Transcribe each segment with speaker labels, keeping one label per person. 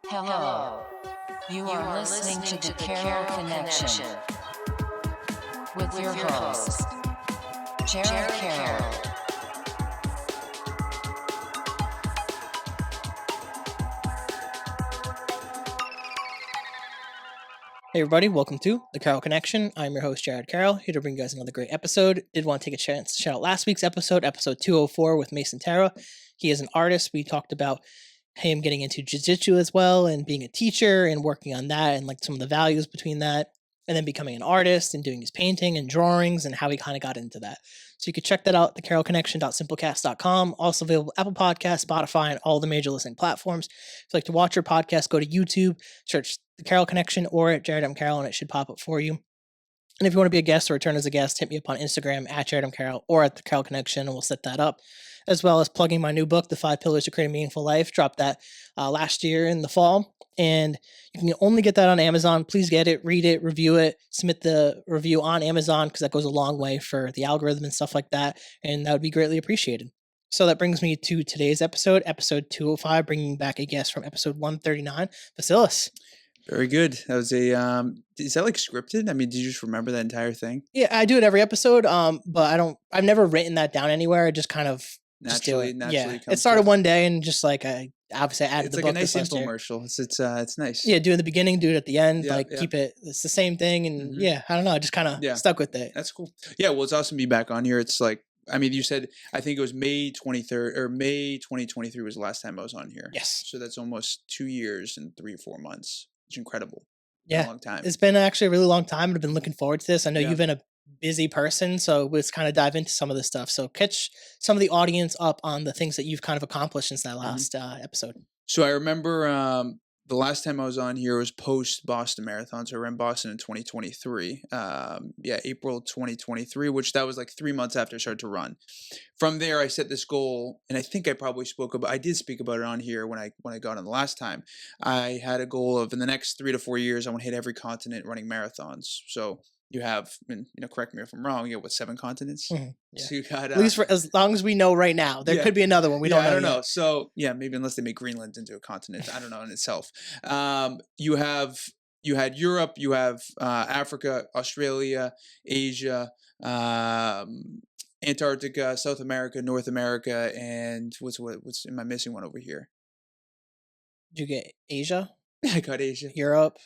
Speaker 1: Hello. You are listening to the Carroll Connection with your host, Jared Carroll.
Speaker 2: Hey everybody, welcome to the Carroll Connection. I'm your host, Jared Carroll, here to bring you guys another great episode. Did want to take a chance to shout out last week's episode 204 with Mason Tara. He is an artist. We talked about him getting into jiu-jitsu as well and being a teacher and working on that and like some of the values between that, and then becoming an artist and doing his painting and drawings and how he kind of got into that. So you can check that out, thecarrollconnection.simplecast.com. Also available Apple Podcasts, Spotify, and all the major listening platforms. If you'd like to watch your podcast, go to YouTube, search The Carroll Connection or at Jared M. Carroll, and it should pop up for you. And if you want to be a guest or return as a guest, hit me up on Instagram at Jared M. Carroll or at The Carroll Connection, and we'll set that up. As well as plugging my new book, The 5 Pillars to Create a Meaningful Life. Dropped that last year in the fall. And you can only get that on Amazon. Please get it, read it, review it, submit the review on Amazon because that goes a long way for the algorithm and stuff like that. And that would be greatly appreciated. So that brings me to today's episode 205, bringing back a guest from episode 139, Vasilis.
Speaker 3: Very good. That was a is that like scripted? I mean, did you just remember that entire thing?
Speaker 2: Yeah, I do it every episode. But I've never written that down anywhere. I just kind of
Speaker 3: Naturally
Speaker 2: yeah.
Speaker 3: comes
Speaker 2: It started
Speaker 3: to it.
Speaker 2: one day and just like I obviously added
Speaker 3: It's
Speaker 2: the
Speaker 3: like
Speaker 2: book
Speaker 3: a nice
Speaker 2: this last year.
Speaker 3: infomercial. It's nice.
Speaker 2: Yeah, do it in the beginning, do it at the end,
Speaker 3: Yeah,
Speaker 2: like
Speaker 3: yeah.
Speaker 2: keep it, it's the same thing. And
Speaker 3: Mhm.
Speaker 2: yeah, I don't know. I just kind of
Speaker 3: Yeah.
Speaker 2: stuck with it.
Speaker 3: That's cool. Yeah, well, it's awesome to be back on here. It's like, I mean, you said, I think it was May 23rd or May 2023 was the last time I was on here.
Speaker 2: Yes.
Speaker 3: So that's almost 2 years and 3 or 4 months. It's incredible.
Speaker 2: Yeah.
Speaker 3: A long time.
Speaker 2: It's been actually a really long time. I've been looking forward to this. I know
Speaker 3: Yeah.
Speaker 2: you've been a busy person, so let's kind of dive into some of this stuff. So catch some of the audience up on the things that you've kind of accomplished since that last episode.
Speaker 3: So I remember the last time I was on here was post Boston Marathon. So I ran Boston in 2023. April 2023, which that was like 3 months after I started to run. From there, I set this goal, and I think I probably I did speak about it on here when I got on the last time. I had a goal of in the next 3 to 4 years, I want to hit every continent running marathons. So you have, and correct me if I'm wrong, you have 7 continents?
Speaker 2: Yeah.
Speaker 3: So you got
Speaker 2: At least for as long as we know right now. There
Speaker 3: Yeah.
Speaker 2: could be another one. We don't know.
Speaker 3: I don't know.
Speaker 2: yet.
Speaker 3: So yeah, maybe unless they make Greenland into a continent, I don't know in itself. You had Europe, you have Africa, Australia, Asia, Antarctica, South America, North America, and am I missing one over here?
Speaker 2: Did you get Asia,
Speaker 3: I got Asia,
Speaker 2: Europe,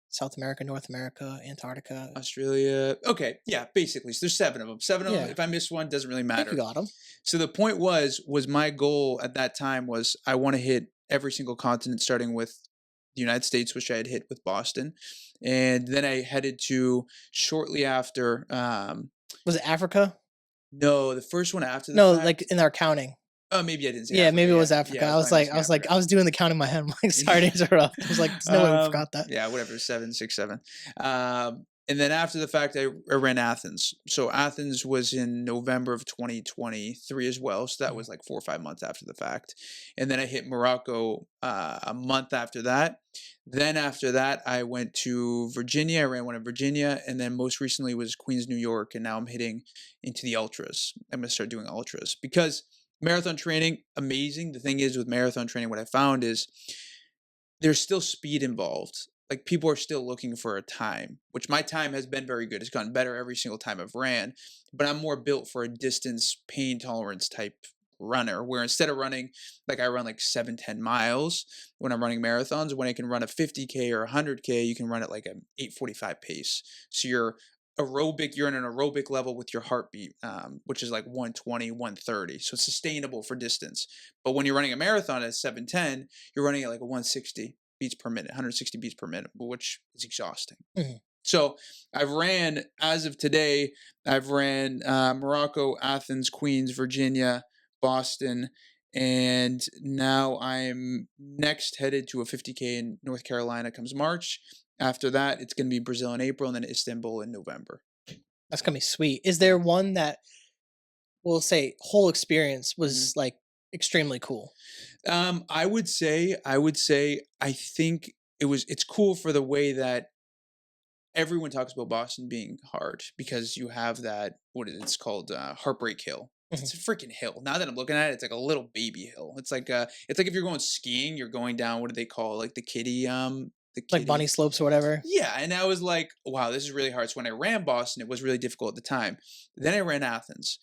Speaker 3: South
Speaker 2: America, North America, Antarctica?
Speaker 3: Australia. Okay, yeah, basically. So there's 7 of them. 7 of them.
Speaker 2: Yeah.
Speaker 3: If I miss one, doesn't really
Speaker 2: I think
Speaker 3: matter.
Speaker 2: you got them.
Speaker 3: So the point was my goal at that time was I want to hit every single continent, starting with the United States, which I had hit with Boston, and then I headed to shortly after.
Speaker 2: Was it Africa?
Speaker 3: No, the first one after.
Speaker 2: No,
Speaker 3: fact,
Speaker 2: like in our counting.
Speaker 3: Oh, maybe I didn't say.
Speaker 2: Yeah,
Speaker 3: Africa,
Speaker 2: maybe it was Africa.
Speaker 3: Yeah,
Speaker 2: I was doing the count in my head. I'm like, sorry to interrupt. I was like, there's no way we forgot that.
Speaker 3: Yeah, whatever, 7, 6, 7. And then after the fact, I ran Athens. So Athens was in November of 2023 as well. So that was like 4 or 5 months after the fact. And then I hit Morocco a month after that. Then after that, I went to Virginia. I ran one in Virginia. And then most recently was Queens, New York. And now I'm hitting into the ultras. I'm going to start doing ultras because marathon training, amazing. The thing is with marathon training, what I found is there's still speed involved. Like people are still looking for a time, which my time has been very good. It's gotten better every single time I've ran, but I'm more built for a distance pain tolerance type runner where instead of running, like I run like 7-10 miles when I'm running marathons, when I can run a 50K or 100K, you can run at like an 8:45 pace. So you're in an aerobic level with your heartbeat, which is like 120, 130. So it's sustainable for distance. But when you're running a marathon at 7:10, you're running at like a 160 beats per minute, 160 beats per minute, which is exhausting.
Speaker 2: Mm-hmm.
Speaker 3: So as of today, I've ran Morocco, Athens, Queens, Virginia, Boston, and now I'm next headed to a 50K in North Carolina comes March. After that, it's going to be Brazil in April and then Istanbul in November.
Speaker 2: That's going to be sweet. Is there one that we'll say whole experience was like extremely cool?
Speaker 3: I would say I think it's cool for the way that everyone talks about Boston being hard because you have that, it's called Heartbreak Hill. It's a freaking hill. Now that I'm looking at it, it's like a little baby hill. It's like if you're going skiing, you're going down, what do they call it? Like the
Speaker 2: Like bunny
Speaker 3: kitty.
Speaker 2: slopes or whatever.
Speaker 3: Yeah, and I was like, wow, this is really hard. So when I ran Boston, it was really difficult at the time. Then I ran Athens.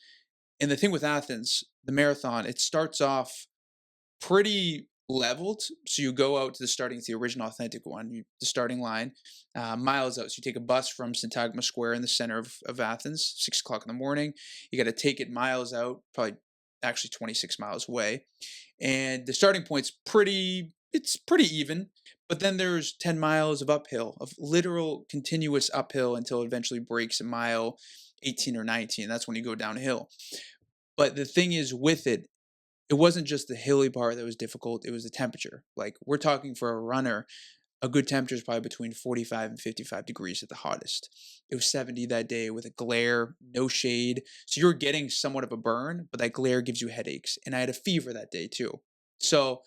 Speaker 3: And the thing with Athens, the marathon, it starts off pretty leveled. So you go out to it's the original authentic one, the starting line, miles out. So you take a bus from Syntagma Square in the center of Athens, 6 o'clock in the morning. You got to take it miles out, probably actually 26 miles away. And the starting point's it's pretty even. But then there's 10 miles of uphill, of literal continuous uphill until it eventually breaks at mile 18 or 19. That's when you go downhill. But the thing is with it, it wasn't just the hilly part that was difficult. It was the temperature. Like we're talking for a runner, a good temperature is probably between 45 and 55 degrees at the hottest. It was 70 that day with a glare, no shade. So you're getting somewhat of a burn, but that glare gives you headaches. And I had a fever that day too. So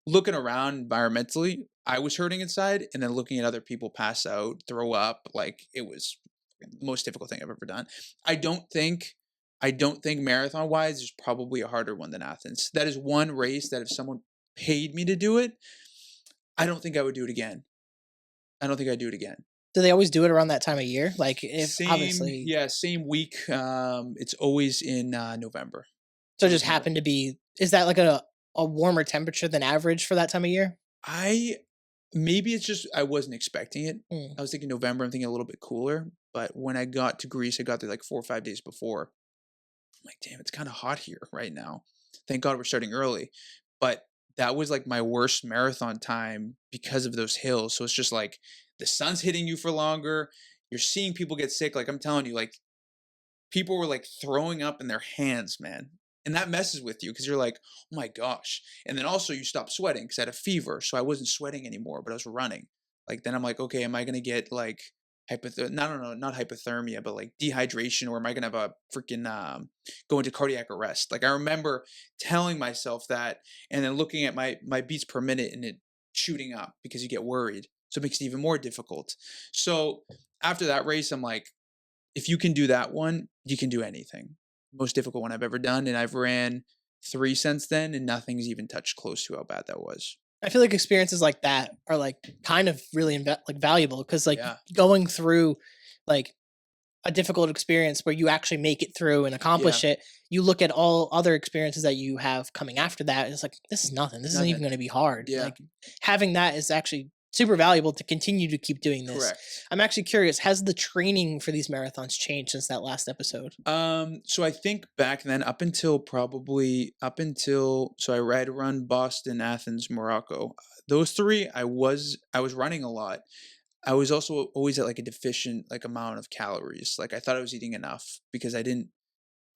Speaker 3: looking around environmentally, I was hurting inside, and then looking at other people pass out, throw up, like it was the most difficult thing I've ever done. I don't think marathon wise is probably a harder one than Athens. That is one race that if someone paid me to do it, I don't think I would do it again. I don't think I'd do it again.
Speaker 2: Do they always do it around that time of year? Like if obviously,
Speaker 3: yeah, same week. It's always in November.
Speaker 2: So it just happened to be. Is that like a warmer temperature than average for that time of year?
Speaker 3: Maybe it's just I wasn't expecting it.
Speaker 2: Mm.
Speaker 3: I was thinking November. I'm thinking a little bit cooler. But when I got to Greece, I got there like 4 or 5 days before. I'm like, damn, it's kind of hot here right now. Thank God we're starting early. But that was like my worst marathon time because of those hills. So it's just like the sun's hitting you for longer. You're seeing people get sick. Like I'm telling you, like people were like throwing up in their hands, man. And that messes with you because you're like, oh my gosh. And then also you stop sweating because I had a fever. So I wasn't sweating anymore, but I was running. Like then I'm like, okay, am I going to get like not hypothermia, but like dehydration, or am I going to have a freaking go into cardiac arrest? Like I remember telling myself that and then looking at my beats per minute and it shooting up because you get worried. So it makes it even more difficult. So after that race, I'm like, if you can do that one, you can do anything. Most difficult one I've ever done. And I've ran 3 since then, and nothing's even touched close to how bad that was.
Speaker 2: I feel like experiences like that are like kind of really like valuable because like going through like a difficult experience where you actually make it through and accomplish it, you look at all other experiences that you have coming after that, and it's like, this is nothing. This isn't even going to be hard.
Speaker 3: Yeah.
Speaker 2: Like having that is actually super valuable to continue to keep doing this.
Speaker 3: Correct.
Speaker 2: I'm actually curious, has the training for these marathons changed since that last episode?
Speaker 3: So I think back then up until so I had run Boston, Athens, Morocco. Those 3 I was running a lot. I was also always at like a deficient like amount of calories. Like I thought I was eating enough because I didn't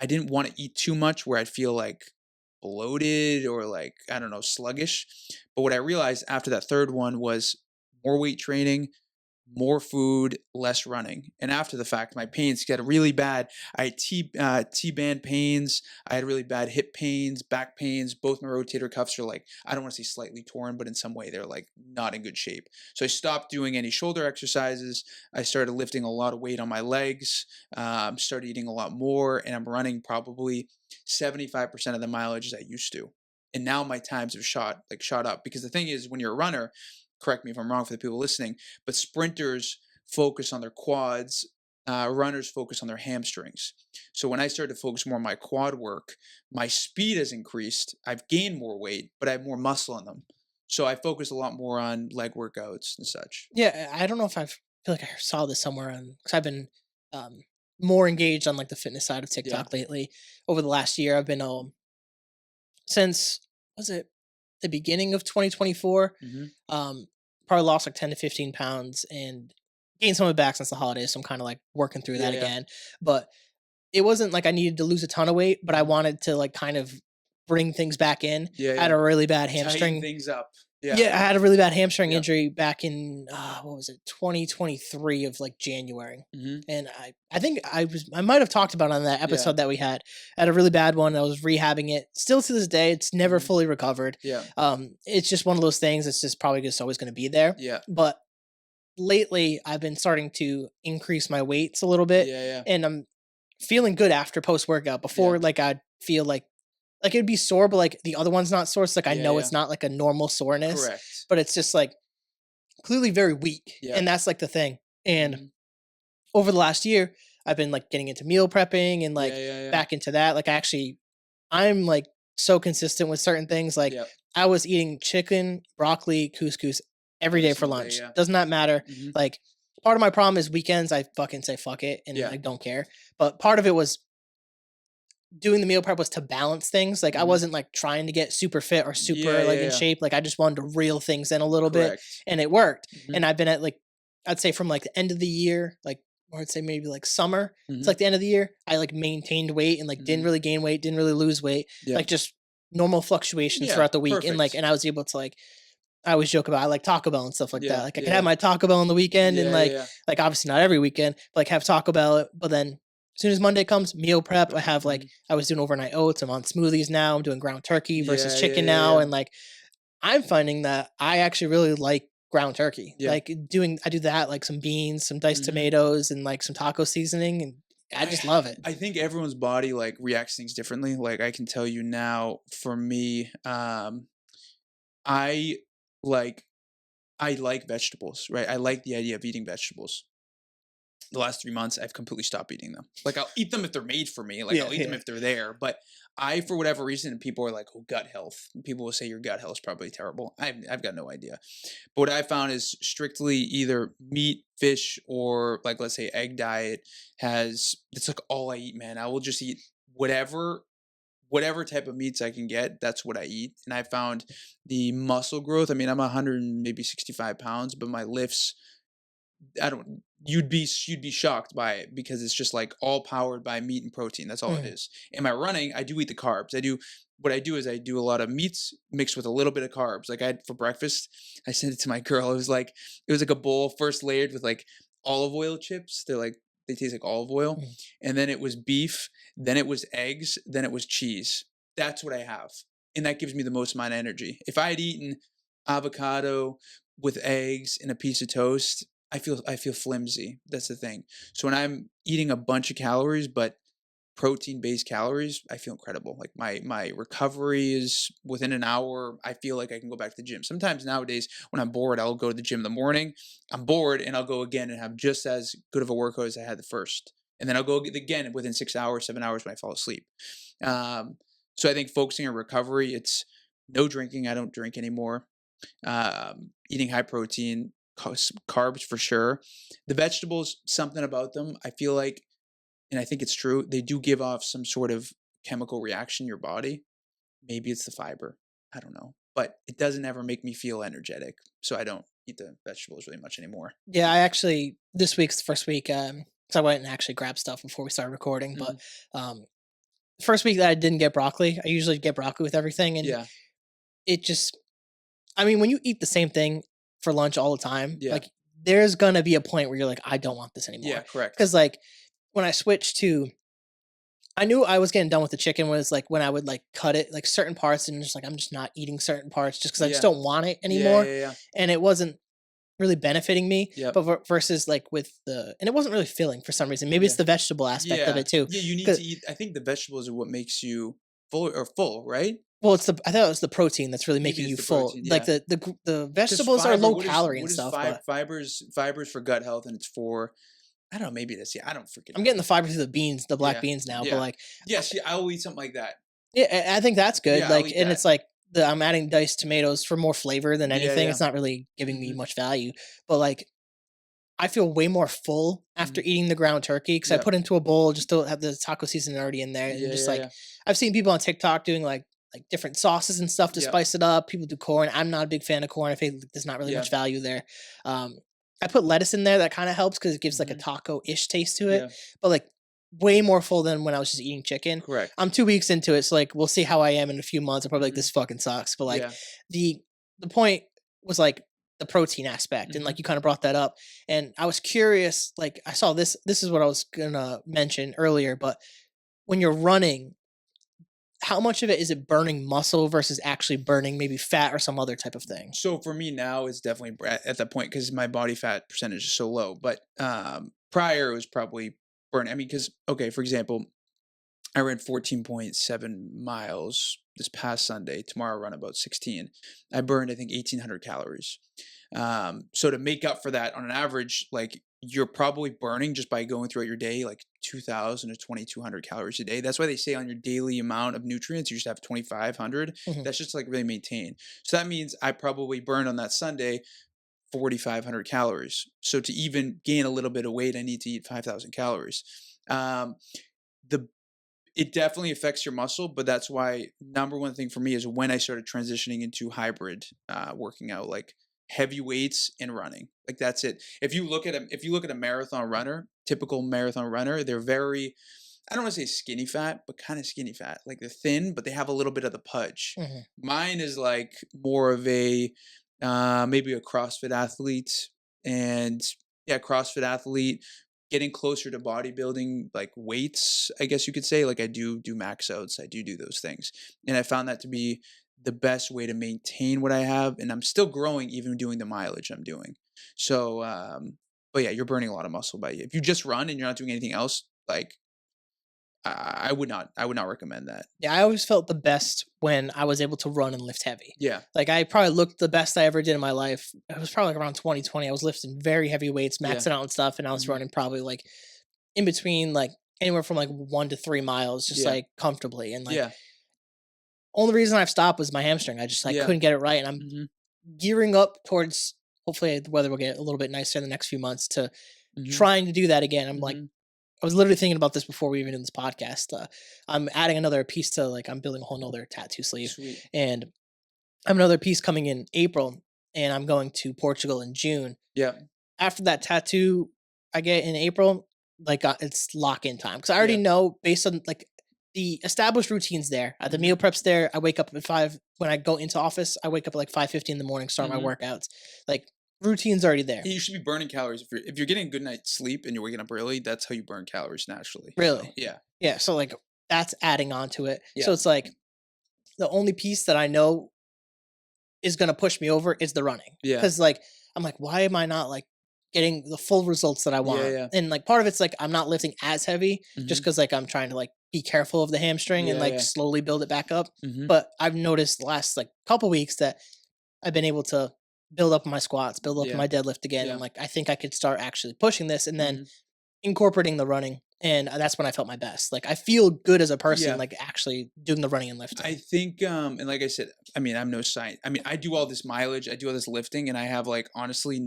Speaker 3: want to eat too much where I'd feel like bloated or like, I don't know, sluggish. But what I realized after that third one was more weight training, more food, less running. And after the fact, my pains got really bad. I had T-band pains. I had really bad hip pains, back pains. Both my rotator cuffs are like, I don't want to say slightly torn, but in some way they're like not in good shape. So I stopped doing any shoulder exercises. I started lifting a lot of weight on my legs, started eating a lot more, and I'm running probably 75% of the mileage as I used to. And now my times have shot up because the thing is, when you're a runner, correct me if I'm wrong for the people listening, but sprinters focus on their quads, runners focus on their hamstrings. So when I started to focus more on my quad work, my speed has increased. I've gained more weight, but I have more muscle in them. So I focus a lot more on leg workouts and such.
Speaker 2: Yeah, I don't know if I feel like I saw this somewhere on, because I've been more engaged on like the fitness side of TikTok lately. Over the last year, I've been since, was it the beginning of 2024, probably lost like 10 to 15 pounds and gained some of it back since the holidays. So I'm kind of like working through that again. But it wasn't like I needed to lose a ton of weight, but I wanted to like kind of bring things back in. I had a really bad hamstring.
Speaker 3: Tighten things up.
Speaker 2: Yeah, I had a really bad hamstring injury back in 2023 of like January, and I think I might have talked about it on that episode that we had. I had a really bad one. I was rehabbing it. Still to this day, it's never fully recovered. Yeah, it's just one of those things. It's just probably just always going to be there. Yeah, but lately I've been starting to increase my weights a little bit, and I'm feeling good after post workout. Before, like, I'd feel like it'd be sore, but like the other one's not sore. So like I know it's not like a normal soreness,
Speaker 3: Correct.
Speaker 2: but it's just like clearly very weak.
Speaker 3: Yeah.
Speaker 2: And that's like the thing. And
Speaker 3: Mhm.
Speaker 2: over the last year, I've been like getting into meal prepping and like
Speaker 3: Yeah.
Speaker 2: back into that. Like I'm like so consistent with certain things. Like
Speaker 3: Yep.
Speaker 2: I was eating chicken, broccoli, couscous every day for
Speaker 3: single day,
Speaker 2: lunch.
Speaker 3: yeah.
Speaker 2: Does not matter.
Speaker 3: Mhm.
Speaker 2: Like part of my problem is weekends I fucking say fuck it and
Speaker 3: Yeah.
Speaker 2: I don't care. But part of it was doing the meal prep was to balance things. Like I
Speaker 3: Mhm.
Speaker 2: wasn't like trying to get super fit or super like in
Speaker 3: Yeah.
Speaker 2: shape. Like I just wanted to reel things in a little bit
Speaker 3: Correct.
Speaker 2: and it worked.
Speaker 3: Mhm.
Speaker 2: And I've been at like I'd say from like the end of the year, like or I'd say maybe like summer. It's
Speaker 3: Mhm.
Speaker 2: like the end of the year. I like maintained weight and like didn't
Speaker 3: Mhm.
Speaker 2: really gain weight, didn't really lose weight.
Speaker 3: Yeah.
Speaker 2: Like just normal fluctuations
Speaker 3: Yeah,
Speaker 2: throughout the week. And like
Speaker 3: perfect.
Speaker 2: and I was able to like I always joke about I like Taco Bell and stuff like that.
Speaker 3: Yeah,
Speaker 2: Like I could
Speaker 3: yeah.
Speaker 2: have my Taco Bell on the weekend and
Speaker 3: Yeah.
Speaker 2: like obviously not every weekend, but like have Taco Bell, but then as soon as Monday comes, meal prep. I have like
Speaker 3: Mhm.
Speaker 2: I was doing overnight oats. I'm on smoothies now. I'm doing ground turkey versus chicken now,
Speaker 3: Yeah.
Speaker 2: and like I'm finding that I actually really like ground turkey.
Speaker 3: Yeah.
Speaker 2: Like I do that like some beans, some diced
Speaker 3: Mhm.
Speaker 2: tomatoes, and like some taco seasoning, and I just love it.
Speaker 3: I think everyone's body like reacts things differently. Like I can tell you now, for me, I like I like vegetables, right? I like the idea of eating vegetables. The last 3 months, I've completely stopped eating them. Like I'll eat them if they're made for me. Like
Speaker 2: Yeah,
Speaker 3: I'll eat them
Speaker 2: yeah.
Speaker 3: if they're there. But I, for whatever reason, people are like, "Oh, gut health." People will say your gut health is probably terrible. I've got no idea. But what I found is strictly either meat, fish, or like let's say egg diet has. It's like all I eat, man. I will just eat whatever type of meats I can get, that's what I eat. And I found the muscle growth. I mean, I'm 100 and maybe 65 pounds, but my lifts, I don't. You'd be shocked by it because it's just like all powered by meat and protein. That's all it
Speaker 2: Mhm.
Speaker 3: is. In my running, I do eat the carbs. What I do is I do a lot of meats mixed with a little bit of carbs. Like I had for breakfast, I sent it to my girl. It was like a bowl first layered with like olive oil chips. They taste like olive oil,
Speaker 2: Mhm.
Speaker 3: and then it was beef, then it was eggs, then it was cheese. That's what I have, and that gives me the most amount of energy. If I had eaten avocado with eggs and a piece of toast, I feel flimsy. That's the thing. So when I'm eating a bunch of calories, but protein based calories, I feel incredible. Like my recovery is within an hour. I feel like I can go back to the gym. Sometimes nowadays when I'm bored, I'll go to the gym in the morning. I'm bored and I'll go again and have just as good of a workout as I had the first. And then I'll go again within 6 hours, 7 hours when I fall asleep. Um, so I think focusing on recovery, it's no drinking. I don't drink anymore. Eating high protein, carbs for sure. The vegetables, something about them, I feel like, and I think it's true, they do give off some sort of chemical reaction in your body. Maybe it's the fiber. I don't know. But it doesn't ever make me feel energetic. So I don't eat the vegetables really much anymore.
Speaker 2: Yeah, I actually this week's the first week. So I went and actually grabbed stuff before we started recording, but
Speaker 3: Mhm.
Speaker 2: um, first week that I didn't get broccoli. I usually get broccoli with everything, and
Speaker 3: Yeah.
Speaker 2: it just I mean, when you eat the same thing for lunch all the time,
Speaker 3: Yeah.
Speaker 2: like there's gonna be a point where you're like, I don't want this
Speaker 3: Yeah.
Speaker 2: anymore.
Speaker 3: Correct.
Speaker 2: Because like when I switched to, I knew I was getting done with the chicken was like when I would like cut it like certain parts and just like I'm just not eating certain parts just because I just
Speaker 3: Yeah.
Speaker 2: don't want it
Speaker 3: Yeah.
Speaker 2: anymore,
Speaker 3: Yeah.
Speaker 2: and it wasn't really benefiting me.
Speaker 3: Yep.
Speaker 2: But versus like with the and it wasn't really filling for some reason. Maybe
Speaker 3: Yeah.
Speaker 2: it's the vegetable aspect of
Speaker 3: Yeah.
Speaker 2: it too.
Speaker 3: Yeah. You need
Speaker 2: 'Cause-
Speaker 3: to eat. I think the vegetables are what makes you full, right?
Speaker 2: Well, it's the I thought it was the protein that's really
Speaker 3: Maybe
Speaker 2: making
Speaker 3: it's
Speaker 2: you
Speaker 3: the
Speaker 2: full.
Speaker 3: protein.
Speaker 2: Like
Speaker 3: Yeah.
Speaker 2: the
Speaker 3: Because
Speaker 2: vegetables are
Speaker 3: fiber,
Speaker 2: low
Speaker 3: what is
Speaker 2: calorie and
Speaker 3: what is
Speaker 2: stuff, but
Speaker 3: fibers for gut health, and it's for, I don't know, maybe this. Yeah, I don't freaking
Speaker 2: I'm
Speaker 3: know.
Speaker 2: getting the fiber through the beans, the black
Speaker 3: Yeah.
Speaker 2: beans now. But
Speaker 3: Yeah.
Speaker 2: like,
Speaker 3: Yeah. See, I will eat something like that.
Speaker 2: yeah, I think that's good.
Speaker 3: Yeah, I'll
Speaker 2: Like,
Speaker 3: eat
Speaker 2: and
Speaker 3: that.
Speaker 2: it's like I'm adding diced tomatoes for more flavor than
Speaker 3: Yeah.
Speaker 2: anything.
Speaker 3: Yeah.
Speaker 2: It's not really giving me
Speaker 3: Mhm.
Speaker 2: much value, but like I feel way more full after
Speaker 3: Mhm.
Speaker 2: eating the ground turkey because I
Speaker 3: Yep.
Speaker 2: put into a bowl just to have the taco seasoning already in there, and
Speaker 3: Yeah.
Speaker 2: just
Speaker 3: Yeah.
Speaker 2: like
Speaker 3: Yeah.
Speaker 2: I've seen people on TikTok doing like different sauces and stuff to
Speaker 3: Yep.
Speaker 2: spice it up. People do corn. I'm not a big fan of corn. I think there's not really
Speaker 3: Yeah.
Speaker 2: much value there. Um, I put lettuce in there. That kind of helps because it gives like a
Speaker 3: Mhm.
Speaker 2: taco-ish taste to it.
Speaker 3: Yeah.
Speaker 2: But like way more full than when I was just eating chicken.
Speaker 3: Correct.
Speaker 2: I'm 2 weeks into it, so like we'll see how I am in a few months. I'm probably like
Speaker 3: Mhm.
Speaker 2: this fucking sucks. But like
Speaker 3: Yeah.
Speaker 2: the the point was like the protein aspect, and
Speaker 3: Mhm.
Speaker 2: like you kind of brought that up, and I was curious. Like I saw this. This is what I was gonna mention earlier, but when you're running, how much of it is it burning muscle versus actually burning maybe fat or some other type of thing?
Speaker 3: So for me now, it's definitely at that point because my body fat percentage is so low. But prior, it was probably burn. I mean, because, okay, for example, I ran 14.7 miles this past Sunday. Tomorrow I run about 16. I burned, I think, 1,800 calories. So to make up for that on an average, like you're probably burning just by going throughout your day, like 2,000 to 2,200 calories a day. That's why they say on your daily amount of nutrients, you should have 2,500.
Speaker 2: Mhm.
Speaker 3: That's just like really maintain. So that means I probably burned on that Sunday 4,500 calories. So to even gain a little bit of weight, I need to eat 5,000 calories. Um, the it definitely affects your muscle, but that's why number one thing for me is when I started transitioning into hybrid working out, like heavy weights and running. Like that's it. If you look at a marathon runner, typical marathon runner, they're very, I don't want to say skinny fat, but kind of skinny fat. Like they're thin, but they have a little bit of the pudge.
Speaker 2: Mhm.
Speaker 3: Mine is like more of a maybe a CrossFit athlete, and yeah, CrossFit athlete getting closer to bodybuilding, like weights, I guess you could say. Like I do max outs, I do those things, and I found that to be the best way to maintain what I have, and I'm still growing even doing the mileage I'm doing. So, but yeah, you're burning a lot of muscle by you. If you just run and you're not doing anything else, like I would not recommend that.
Speaker 2: Yeah, I always felt the best when I was able to run and lift heavy.
Speaker 3: Yeah.
Speaker 2: Like I probably looked the best I ever did in my life. It was probably like around 2020. I was lifting very heavy weights,
Speaker 3: Yeah.
Speaker 2: maxing out and stuff, and I was
Speaker 3: Mhm.
Speaker 2: running probably like in between like anywhere from like 1 to 3 miles, just
Speaker 3: Yeah.
Speaker 2: like comfortably. And like
Speaker 3: Yeah.
Speaker 2: only reason I've stopped was my hamstring. I just like
Speaker 3: Yeah.
Speaker 2: couldn't get it right, and I'm
Speaker 3: Mhm.
Speaker 2: gearing up towards hopefully the weather will get a little bit nicer in the next few months to
Speaker 3: Mhm.
Speaker 2: trying to do that again. I'm like
Speaker 3: Mhm.
Speaker 2: I was literally thinking about this before we even did this podcast. I'm adding another piece to like I'm building a whole nother tattoo sleeve,
Speaker 3: Sweet.
Speaker 2: and I have another piece coming in April, and I'm going to Portugal in June.
Speaker 3: Yeah.
Speaker 2: After that tattoo I get in April, like it's lock in time because I already
Speaker 3: Yeah.
Speaker 2: know based on like the established routines there. The
Speaker 3: Mhm.
Speaker 2: meal preps there. I wake up at 5 when I go into office. I wake up at like 5:50 in the morning, start my
Speaker 3: Mhm.
Speaker 2: workouts. Like routine's already there.
Speaker 3: You should be burning calories if you're getting a good night's sleep and you're waking up early. That's how you burn calories naturally. So
Speaker 2: Really,
Speaker 3: yeah.
Speaker 2: yeah. So like that's adding on to it.
Speaker 3: Yeah.
Speaker 2: So it's like the only piece that I know is gonna push me over is the running.
Speaker 3: Yeah.
Speaker 2: Because like I'm like, why am I not like getting the full results that I
Speaker 3: Yeah.
Speaker 2: want?
Speaker 3: Yeah.
Speaker 2: And like part of it's like I'm not lifting as heavy just
Speaker 3: Mhm.
Speaker 2: because like I'm trying to like be careful of the hamstring and
Speaker 3: Yeah.
Speaker 2: like
Speaker 3: Yeah.
Speaker 2: slowly build it back up.
Speaker 3: Mhm.
Speaker 2: But I've noticed the last like couple weeks that I've been able to build up my squats, build up
Speaker 3: Yeah.
Speaker 2: my deadlift again,
Speaker 3: Yeah.
Speaker 2: and like I think I could start actually pushing this and then
Speaker 3: Mhm.
Speaker 2: incorporating the running. And that's when I felt my best. Like I feel good as a person,
Speaker 3: Yeah.
Speaker 2: like actually doing the running and
Speaker 3: I
Speaker 2: lifting.
Speaker 3: think, and like I said, I mean, I'm no science. I mean, I do all this mileage, I do all this lifting, and I have like honestly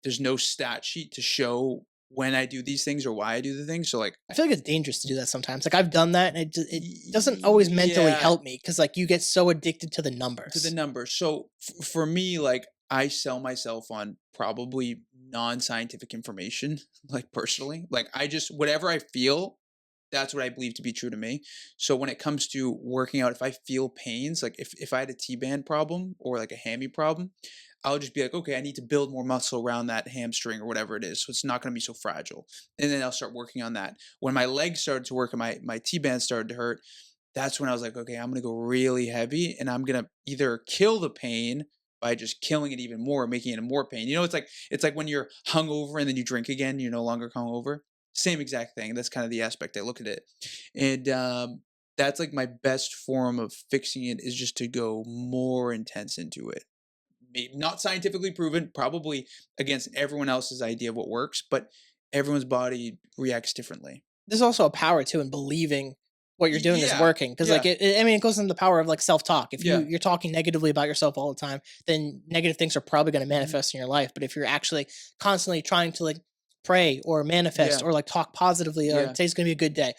Speaker 3: there's no stat sheet to show when I do these things or why I do the things. So like,
Speaker 2: I feel like it's dangerous to do that sometimes. Like I've done that, and it doesn't always mentally
Speaker 3: yeah,
Speaker 2: help me because like you get so addicted to the
Speaker 3: to the
Speaker 2: numbers.
Speaker 3: number. So for me, like I sell myself on probably non-scientific information, like personally, like I just whatever I feel, that's what I believe to be true to me. So when it comes to working out, if I feel pains, like if I had a T-band problem or like a hammy problem, I'll just be like, okay, I need to build more muscle around that hamstring or whatever it is. So it's not going to be so fragile. And then I'll start working on that. When my legs started to work and my T-band started to hurt, that's when I was like, okay, I'm going to go really heavy and I'm going to either kill the pain by just killing it even more, making it more pain. You know, it's like when you're hungover and then you drink again, you're no longer hungover. Same exact thing. That's kind of the aspect I look at it. And that's like my best form of fixing it is just to go more intense into it. Maybe not scientifically proven, probably against everyone else's idea of what works, but everyone's body reacts differently.
Speaker 2: There's also a power to in believing what you're doing is
Speaker 3: Yeah.
Speaker 2: working because like
Speaker 3: Yeah.
Speaker 2: I mean it goes into the power of like self-talk. If
Speaker 3: Yeah.
Speaker 2: you're talking negatively about yourself all the time, then negative things are probably going to
Speaker 3: Mhm.
Speaker 2: manifest in your life. But if you're actually constantly trying to like pray or manifest
Speaker 3: Yeah.
Speaker 2: or like talk positively,
Speaker 3: Yeah.
Speaker 2: today's going to be a good day.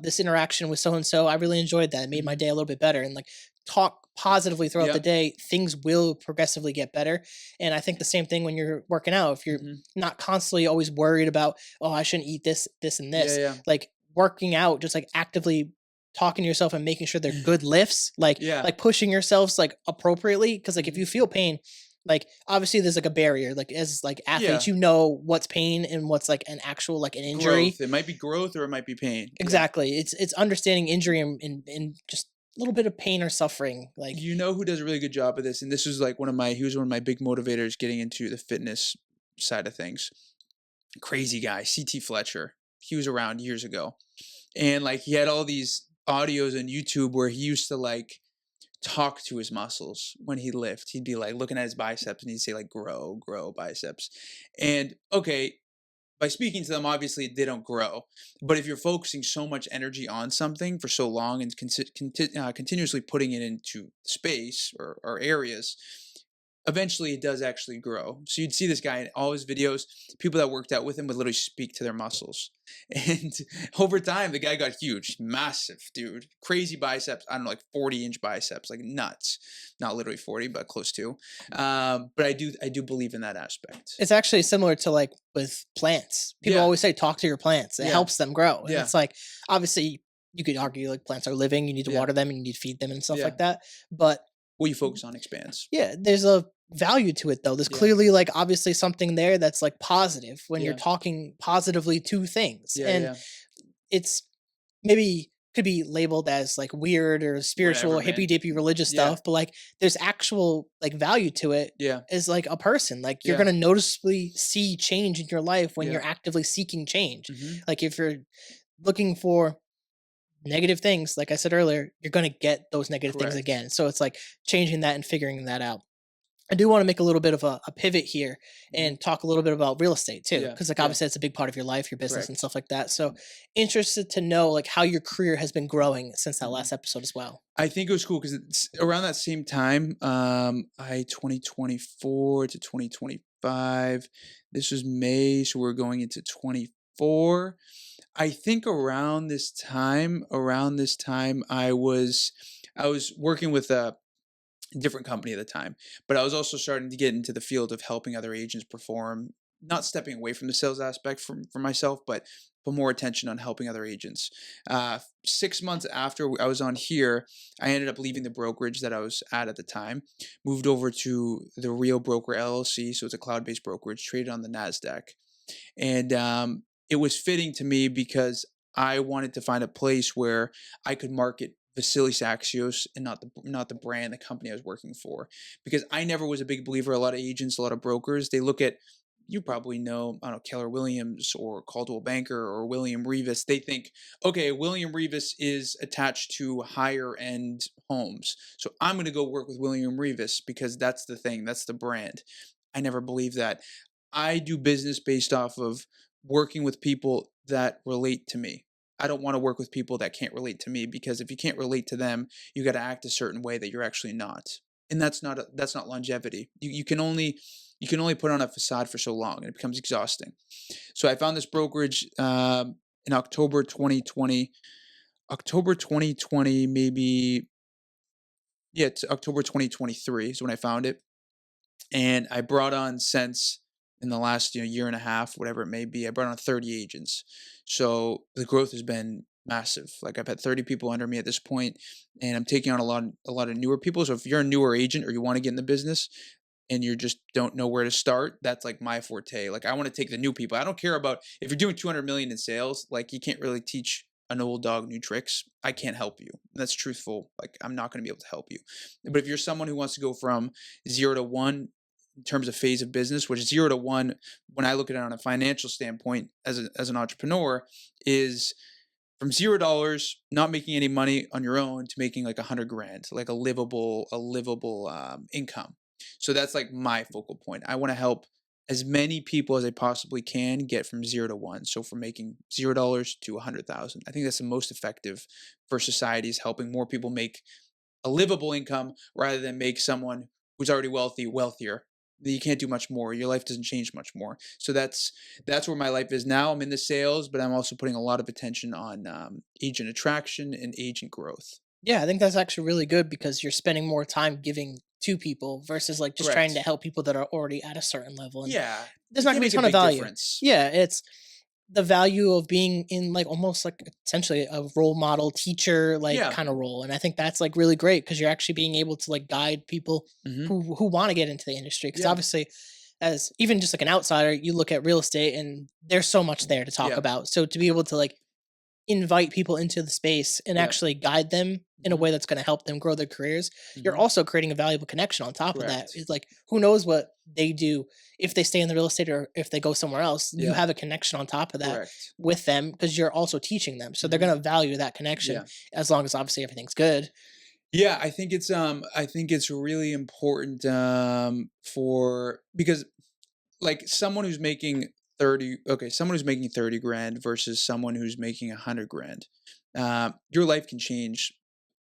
Speaker 2: This interaction with so and so, I really enjoyed that. It made my
Speaker 3: Mhm.
Speaker 2: day a little bit better. And like talk positively throughout the
Speaker 3: Yeah.
Speaker 2: day, things will progressively get better. And I think the same thing when you're working out. If you're
Speaker 3: Mhm.
Speaker 2: not constantly always worried about, oh, I shouldn't eat this, and
Speaker 3: Yeah.
Speaker 2: this,
Speaker 3: Yeah.
Speaker 2: like working out, just like actively talking to yourself and making sure they're good lifts,
Speaker 3: Yeah.
Speaker 2: like pushing yourselves like appropriately. Cause like if
Speaker 3: Mhm.
Speaker 2: you feel pain, like obviously there's like a barrier. Like as like athletes,
Speaker 3: Yeah.
Speaker 2: you know what's pain and what's like an actual like an injury.
Speaker 3: Growth. It might be growth or it might be pain. Yeah.
Speaker 2: Exactly. It's understanding injury and just a little bit of pain or suffering. Like
Speaker 3: You know who does a really good job of this, and this was like he was one of my big motivators getting into the fitness side of things. Crazy guy, CT Fletcher. he was around years ago, and like he had all these audios on YouTube where he used to like talk to his muscles when he lift. He'd be like looking at his biceps and he'd say like grow biceps. And okay, by speaking to them, obviously they don't grow. But if you're focusing so much energy on something for so long and continuously putting it into space or areas, eventually it does actually grow. So you'd see this guy in all his videos, people that worked out with him would literally speak to their muscles. And over time, the guy got huge, massive, dude, crazy biceps. I don't know, like 40-inch biceps, like nuts. Not literally 40, but close to. But I do believe in that aspect.
Speaker 2: It's actually similar to like with plants. People
Speaker 3: Yeah.
Speaker 2: always say talk to your plants. It
Speaker 3: Yeah.
Speaker 2: helps them grow. And
Speaker 3: Yeah.
Speaker 2: it's like, obviously you could argue like plants are living, you need to
Speaker 3: Yeah.
Speaker 2: water them and you need to feed them and stuff
Speaker 3: Yeah.
Speaker 2: like that. But
Speaker 3: What you focus on expands.
Speaker 2: yeah, there's a value to it though. There's
Speaker 3: Yeah.
Speaker 2: clearly like obviously something there that's like positive when you're
Speaker 3: Yeah.
Speaker 2: talking positively to things.
Speaker 3: Yeah,
Speaker 2: and
Speaker 3: yeah.
Speaker 2: it's maybe could be labeled as like weird or spiritual or
Speaker 3: Whatever, man.
Speaker 2: hippy dippy religious
Speaker 3: Yeah.
Speaker 2: stuff, but like there's actual like value to it
Speaker 3: Yeah.
Speaker 2: as like a person. Like you're
Speaker 3: Yeah.
Speaker 2: gonna noticeably see change in your life when
Speaker 3: Yeah.
Speaker 2: you're actively seeking change.
Speaker 3: Mhm.
Speaker 2: Like if you're looking for negative things, like I said earlier, you're gonna get those negative things
Speaker 3: Correct.
Speaker 2: again. So it's like changing that and figuring that out. I do want to make a little bit of a pivot here and talk a little bit about real estate too,
Speaker 3: Yeah,
Speaker 2: because like
Speaker 3: yeah.
Speaker 2: obviously it's a big part of your life, your business, and
Speaker 3: Correct.
Speaker 2: stuff like that. So interested to know like how your career has been growing since that
Speaker 3: Mhm.
Speaker 2: last episode as well.
Speaker 3: I think it was cool because it's around that same time, 2024 to 2025. This was May, so we're going into 24. I think around this time, I was working with a different company at the time, but I was also starting to get into the field of helping other agents perform, not stepping away from the sales aspect for myself, but put more attention on helping other agents. 6 months after I was on here, I ended up leaving the brokerage that I was at the time, moved over to the Real Broker LLC. So it's a cloud-based brokerage traded on the NASDAQ. And it was fitting to me because I wanted to find a place where I could market Vasilis Axios and not the brand, the company I was working for. Because I never was a big believer. A lot of agents, a lot of brokers, they look at, you probably know, I don't know, Keller Williams or Caldwell Banker or William Revis. They think, okay, William Revis is attached to higher end homes, so I'm going to go work with William Revis because that's the thing, that's the brand. I never believed that. I do business based off of working with people that relate to me. I don't want to work with people that can't relate to me, because if you can't relate to them, you got to act a certain way that you're actually not. And that's not longevity. You can only put on a facade for so long, and it becomes exhausting. So I found this brokerage in October 2020. October 2020, maybe, yeah, it's October 2023 is when I found it. And I brought on, since in the last year and a half, whatever it may be, I brought on 30 agents. So the growth has been massive. Like I've had 30 people under me at this point, and I'm taking on a lot of newer people. So if you're a newer agent or you want to get in the business and you just don't know where to start, that's like my forte. Like I want to take the new people. I don't care about if you're doing 200 million in sales. Like you can't really teach an old dog new tricks. I can't help you. That's truthful. Like I'm not going to be able to help you. But if you're someone who wants to go from 0 to 1 in terms of phase of business, which is 0 to 1, when I look at it on a financial standpoint as an entrepreneur, is from $0, not making any money on your own, to making like 100 grand, like a livable income. So that's like my focal point. I want to help as many people as I possibly can get from 0 to 1. So from making $0 to 100,000. I think that's the most effective for society, is helping more people make a livable income rather than make someone who's already wealthy wealthier. You can't do much more. Your life doesn't change much more. So that's where my life is now. I'm in the sales, but I'm also putting a lot of attention on agent attraction and agent growth.
Speaker 2: Yeah, I think that's actually really good because you're spending more time giving to people versus like just trying to
Speaker 3: Correct.
Speaker 2: help people that are already at a certain level. And
Speaker 3: Yeah,
Speaker 2: there's
Speaker 3: you
Speaker 2: not gonna
Speaker 3: can
Speaker 2: be a
Speaker 3: make a
Speaker 2: ton of
Speaker 3: big
Speaker 2: value.
Speaker 3: difference.
Speaker 2: Yeah, it's the value of being in like almost like essentially a role model teacher like
Speaker 3: Yeah.
Speaker 2: kind of role. And I think that's like really great because you're actually being able to like guide people
Speaker 3: Mhm.
Speaker 2: who want to get into the industry. Because
Speaker 3: Yeah.
Speaker 2: obviously, as even just like an outsider, you look at real estate and there's so much there to talk
Speaker 3: Yeah.
Speaker 2: about. So to be able to like invite people into the space and
Speaker 3: Yeah.
Speaker 2: actually guide them in a
Speaker 3: Mhm.
Speaker 2: way that's going to help them grow their careers, you're
Speaker 3: Mhm.
Speaker 2: also creating a valuable connection on top of that.
Speaker 3: Correct.
Speaker 2: It's like, who knows what they do if they stay in the real estate or if they go somewhere else. You
Speaker 3: Yeah.
Speaker 2: have a connection on top of that
Speaker 3: Correct.
Speaker 2: with them because you're also teaching them. So they're
Speaker 3: Mhm.
Speaker 2: going to value that connection
Speaker 3: Yeah.
Speaker 2: as long as obviously everything's good.
Speaker 3: Yeah, I think it's really important for because like someone who's making 30 grand versus someone who's making 100 grand. Your life can change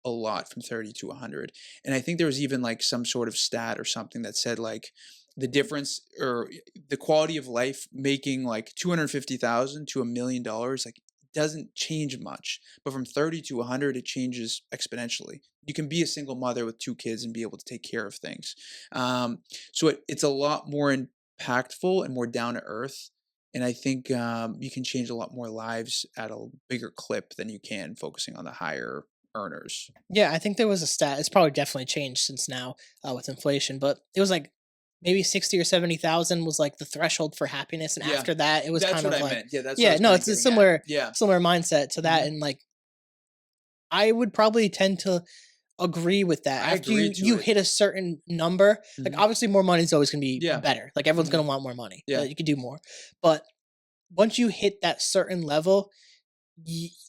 Speaker 3: a lot from 30 to 100. And I think there was even like some sort of stat or something that said like the difference or the quality of life making like 250,000 to $1 million like doesn't change much, but from 30 to 100 it changes exponentially. You can be a single mother with 2 kids and be able to take care of things. So it's a lot more impactful and more down to earth. And I think you can change a lot more lives at a bigger clip than you can focusing on the higher earners.
Speaker 2: Yeah, I think there was a stat. It's probably definitely changed since now with inflation, but it was like maybe 60 or 70,000 was like the threshold for happiness. And
Speaker 3: Yeah,
Speaker 2: after that, it was
Speaker 3: that's
Speaker 2: kind
Speaker 3: what
Speaker 2: of
Speaker 3: I
Speaker 2: like,
Speaker 3: meant. Yeah, that's what I
Speaker 2: yeah,
Speaker 3: was
Speaker 2: no,
Speaker 3: kind of
Speaker 2: it's a
Speaker 3: getting at.
Speaker 2: similar,
Speaker 3: Yeah.
Speaker 2: similar mindset to that.
Speaker 3: Mhm.
Speaker 2: And like, I would probably tend to agree with that.
Speaker 3: I
Speaker 2: After
Speaker 3: agree to
Speaker 2: you
Speaker 3: it.
Speaker 2: hit a certain number, like
Speaker 3: Mhm.
Speaker 2: obviously more money is always going to be
Speaker 3: Yeah.
Speaker 2: better. Like everyone's
Speaker 3: Mhm.
Speaker 2: going to want more money.
Speaker 3: Yeah.
Speaker 2: You could do more. But once you hit that certain level,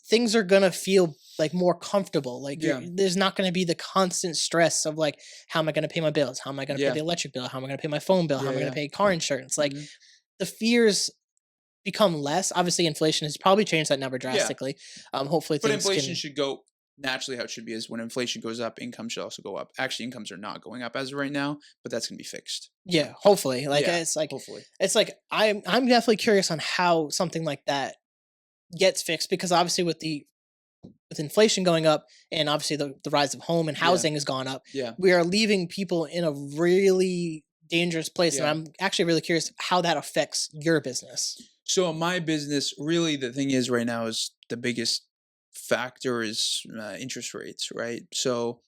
Speaker 2: things are gonna feel like more comfortable. Like
Speaker 3: Yeah.
Speaker 2: there's not gonna be the constant stress of like, how am I gonna pay my bills? How am I gonna pay
Speaker 3: Yeah.
Speaker 2: the electric bill? How am I gonna pay my phone bill? How
Speaker 3: Yeah.
Speaker 2: am I gonna
Speaker 3: Yeah.
Speaker 2: pay car insurance? Like
Speaker 3: Mhm.
Speaker 2: the fears become less. Obviously, inflation has probably changed that number
Speaker 3: Yeah.
Speaker 2: drastically. Hopefully,
Speaker 3: But
Speaker 2: things
Speaker 3: inflation
Speaker 2: can.
Speaker 3: should go naturally how it should be is when inflation goes up, income should also go up. Actually, incomes are not going up as of right now, but that's gonna be fixed.
Speaker 2: Yeah, hopefully. Like
Speaker 3: Yeah.
Speaker 2: it's like
Speaker 3: Hopefully.
Speaker 2: I'm definitely curious on how something like that gets fixed because obviously with inflation going up and obviously the rise of home and
Speaker 3: Yeah.
Speaker 2: housing has gone up,
Speaker 3: Yeah.
Speaker 2: we are leaving people in a really dangerous place. And
Speaker 3: Yeah.
Speaker 2: I'm actually really curious how that affects your business.
Speaker 3: So my business, really, the thing is right now is the biggest factor is interest rates, right? So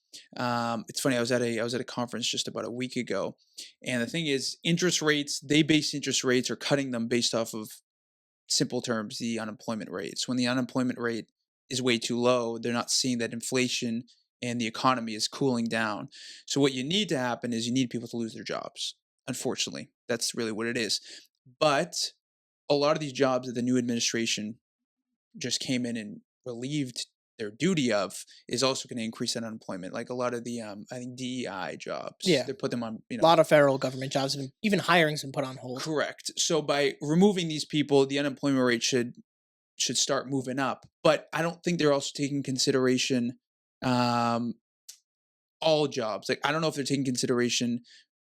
Speaker 3: it's funny. I was at a conference just about a week ago, and the thing is, interest rates they base interest rates or cutting them based off of simple terms, the unemployment rate. So when the unemployment rate is way too low, they're not seeing that inflation and the economy is cooling down. So what you need to happen is you need people to lose their jobs. Unfortunately, that's really what it is. But a lot of these jobs that the new administration just came in and relieved their duty of is also going to increase that unemployment. Like a lot of the I think DEI jobs,
Speaker 2: Yeah.
Speaker 3: they put them on,
Speaker 2: A lot of federal government jobs, even hiring's been put on hold.
Speaker 3: correct. So by removing these people, the unemployment rate should start moving up. But I don't think they're also taking consideration um all jobs. Like I don't know if they're taking consideration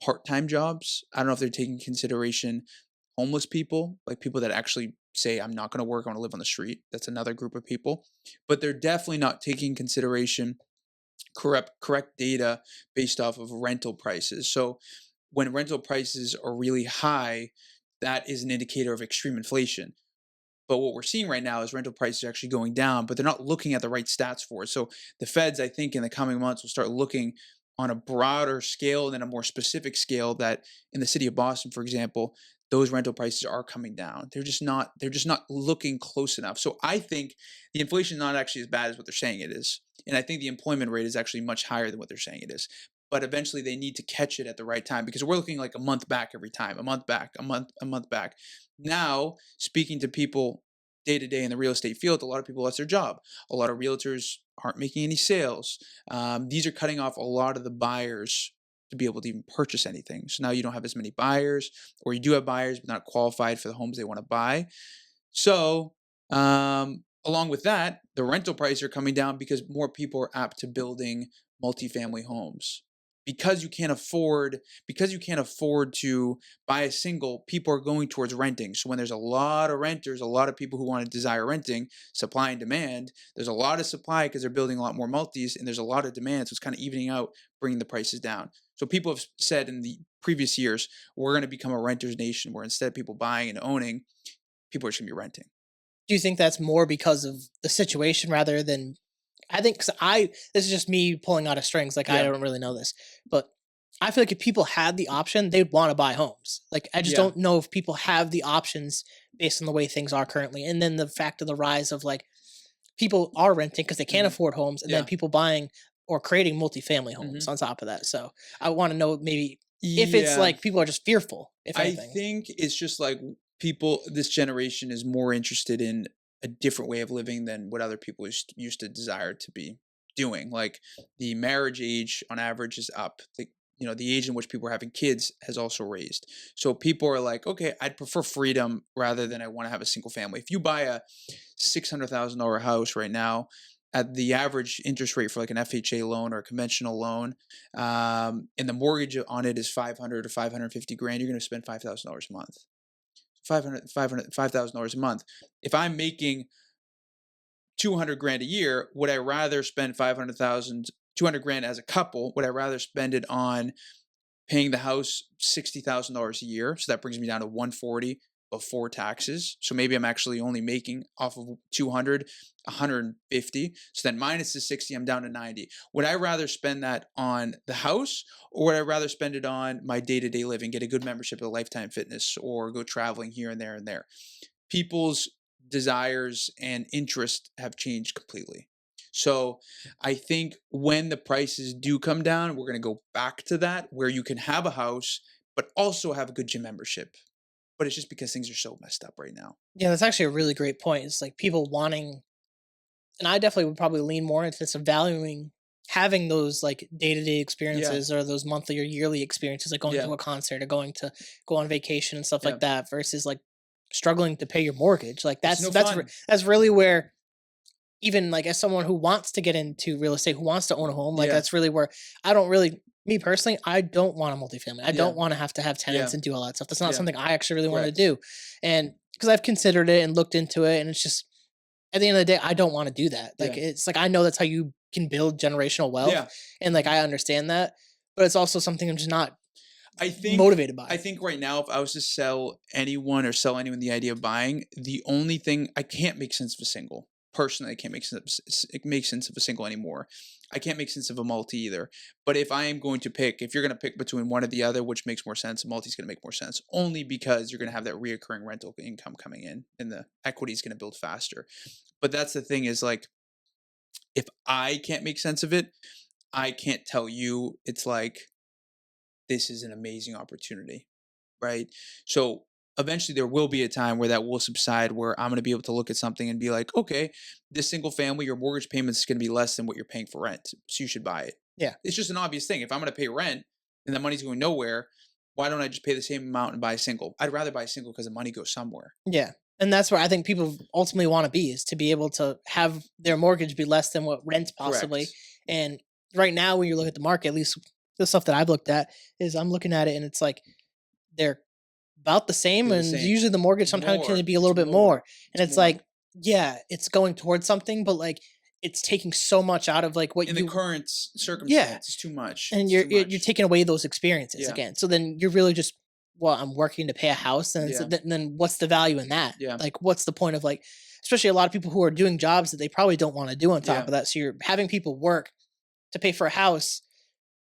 Speaker 3: part-time jobs. I don't know if they're taking consideration homeless people, like people that actually say, I'm not going to work, I want to live on the street. That's another group of people. But they're definitely not taking consideration correct data based off of rental prices. So when rental prices are really high, that is an indicator of extreme inflation. But what we're seeing right now is rental prices are actually going down, but they're not looking at the right stats for it. So the feds, I think, in the coming months will start looking on a broader scale and then a more specific scale that in the city of Boston, for example, those rental prices are coming down. They're just not looking close enough. So I think the inflation is not actually as bad as what they're saying it is. And I think the employment rate is actually much higher than what they're saying it is. But eventually they need to catch it at the right time because we're looking like a month back every time, a month back, a month back. Now, speaking to people day to day in the real estate field, a lot of people lost their job. A lot of realtors aren't making any sales. These are cutting off a lot of the buyers to be able to even purchase anything. So now you don't have as many buyers, or you do have buyers but not qualified for the homes they want to buy. So, along with that, the rental prices are coming down because more people are apt to building multifamily homes. Because you can't afford to buy a single, people are going towards renting. So when there's a lot of renters, a lot of people who want to desire renting, supply and demand, there's a lot of supply because they're building a lot more multis and there's a lot of demand. So it's kind of evening out, bringing the prices down. So people have said in the previous years, we're going to become a renter's nation where instead of people buying and owning, people are just going to be renting.
Speaker 2: Do you think that's more because of the situation rather than I think because this is just me pulling out of strings. Like I
Speaker 3: Yeah.
Speaker 2: don't really know this, but I feel like if people had the option, they'd want to buy homes. Like I just
Speaker 3: Yeah.
Speaker 2: don't know if people have the options based on the way things are currently, and then the fact of the rise of like people are renting because they can't
Speaker 3: Mhm.
Speaker 2: afford homes, and then
Speaker 3: Yeah.
Speaker 2: people buying or creating multifamily homes
Speaker 3: Mhm.
Speaker 2: on top of that. So I want to know maybe if it's
Speaker 3: Yeah.
Speaker 2: like people are just fearful, if
Speaker 3: I
Speaker 2: anything.
Speaker 3: think it's just like people, this generation is more interested in a different way of living than what other people used to desire to be doing. Like the marriage age on average is up. The age in which people are having kids has also raised. So people are like, okay, I'd prefer freedom rather than I want to have a single family. If you buy a $600,000 house right now, at the average interest rate for like an FHA loan or a conventional loan, and the mortgage on it is 500 or 550 grand, you're going to spend $5,000 a month. $5,000 a month. If I'm making 200 grand a year, would I rather spend 200 grand as a couple? Would I rather spend it on paying the house $60,000 a year? So that brings me down to 140 before taxes. So maybe I'm actually only making off of 200, 150. So then minus the 60, I'm down to 90. Would I rather spend that on the house, or would I rather spend it on my day-to-day living, get a good membership at Lifetime Fitness, or go traveling here and there and there? People's desires and interests have changed completely. So I think when the prices do come down, we're going to go back to that where you can have a house, but also have a good gym membership. But it's just because things are so messed up right now.
Speaker 2: Yeah, that's actually a really great point. It's like people wanting, and I definitely would probably lean more into this of valuing having those like day-to-day
Speaker 3: Yeah.
Speaker 2: experiences or those monthly or yearly experiences, like going
Speaker 3: Yeah.
Speaker 2: to a concert or going to go on vacation and stuff
Speaker 3: Yeah.
Speaker 2: like that, versus like struggling to pay your mortgage. Like
Speaker 3: It's no fun.
Speaker 2: that's really where, even like as someone who wants to get into real estate, who wants to own a home, like
Speaker 3: Yeah.
Speaker 2: that's really where I don't really, me personally, I don't want a multifamily. I
Speaker 3: Yeah.
Speaker 2: don't want to have tenants
Speaker 3: Yeah.
Speaker 2: and do all that stuff. That's not
Speaker 3: Yeah.
Speaker 2: something I actually really want to
Speaker 3: Correct.
Speaker 2: do. And because I've considered it and looked into it, and it's just at the end of the day, I don't want to do that. Like
Speaker 3: Yeah.
Speaker 2: it's like I know that's how you can build generational wealth,
Speaker 3: Yeah.
Speaker 2: and like I understand that, but it's also something I'm just not
Speaker 3: I think
Speaker 2: motivated by.
Speaker 3: I think right now, if I was to sell anyone the idea of buying, the only thing I can't make sense of a single. Personally, I can't make sense of a single anymore. I can't make sense of a multi either. But if I am going to pick, if you're going to pick between one or the other, which makes more sense, a multi is going to make more sense, only because you're going to have that reoccurring rental income coming in, and the equity is going to build faster. But that's the thing, is like, if I can't make sense of it, I can't tell you. It's like, this is an amazing opportunity, right? So eventually there will be a time where that will subside, where I'm going to be able to look at something and be like, okay, this single family, your mortgage payment is going to be less than what you're paying for rent, so you should buy it.
Speaker 2: Yeah.
Speaker 3: It's just an obvious thing. If I'm going to pay rent and the money's going nowhere, why don't I just pay the same amount and buy a single? I'd rather buy a single because the money goes somewhere.
Speaker 2: Yeah. And that's where I think people ultimately want to be, is to be able to have their mortgage be less than what rent possibly.
Speaker 3: Correct.
Speaker 2: And right now, when you look at the market, at least the stuff that I've looked at, is I'm looking at it and it's like they're about the same.
Speaker 3: They're the
Speaker 2: And
Speaker 3: same.
Speaker 2: usually the mortgage sometimes
Speaker 3: More.
Speaker 2: can be a little
Speaker 3: It's
Speaker 2: bit
Speaker 3: more.
Speaker 2: more. And
Speaker 3: It's
Speaker 2: it's
Speaker 3: more.
Speaker 2: like, yeah, it's going towards something, but like it's taking so much out of like what
Speaker 3: In
Speaker 2: you,
Speaker 3: the current circumstance, it's too much.
Speaker 2: and
Speaker 3: It's
Speaker 2: you're
Speaker 3: too
Speaker 2: you're
Speaker 3: much.
Speaker 2: taking away those experiences
Speaker 3: Yeah.
Speaker 2: again. So then you're really just, well, I'm working to pay a house, and
Speaker 3: Yeah.
Speaker 2: then what's the value in that?
Speaker 3: Yeah.
Speaker 2: Like, what's the point of like, especially a lot of people who are doing jobs that they probably don't want to do on top
Speaker 3: Yeah.
Speaker 2: of that. So you're having people work to pay for a house,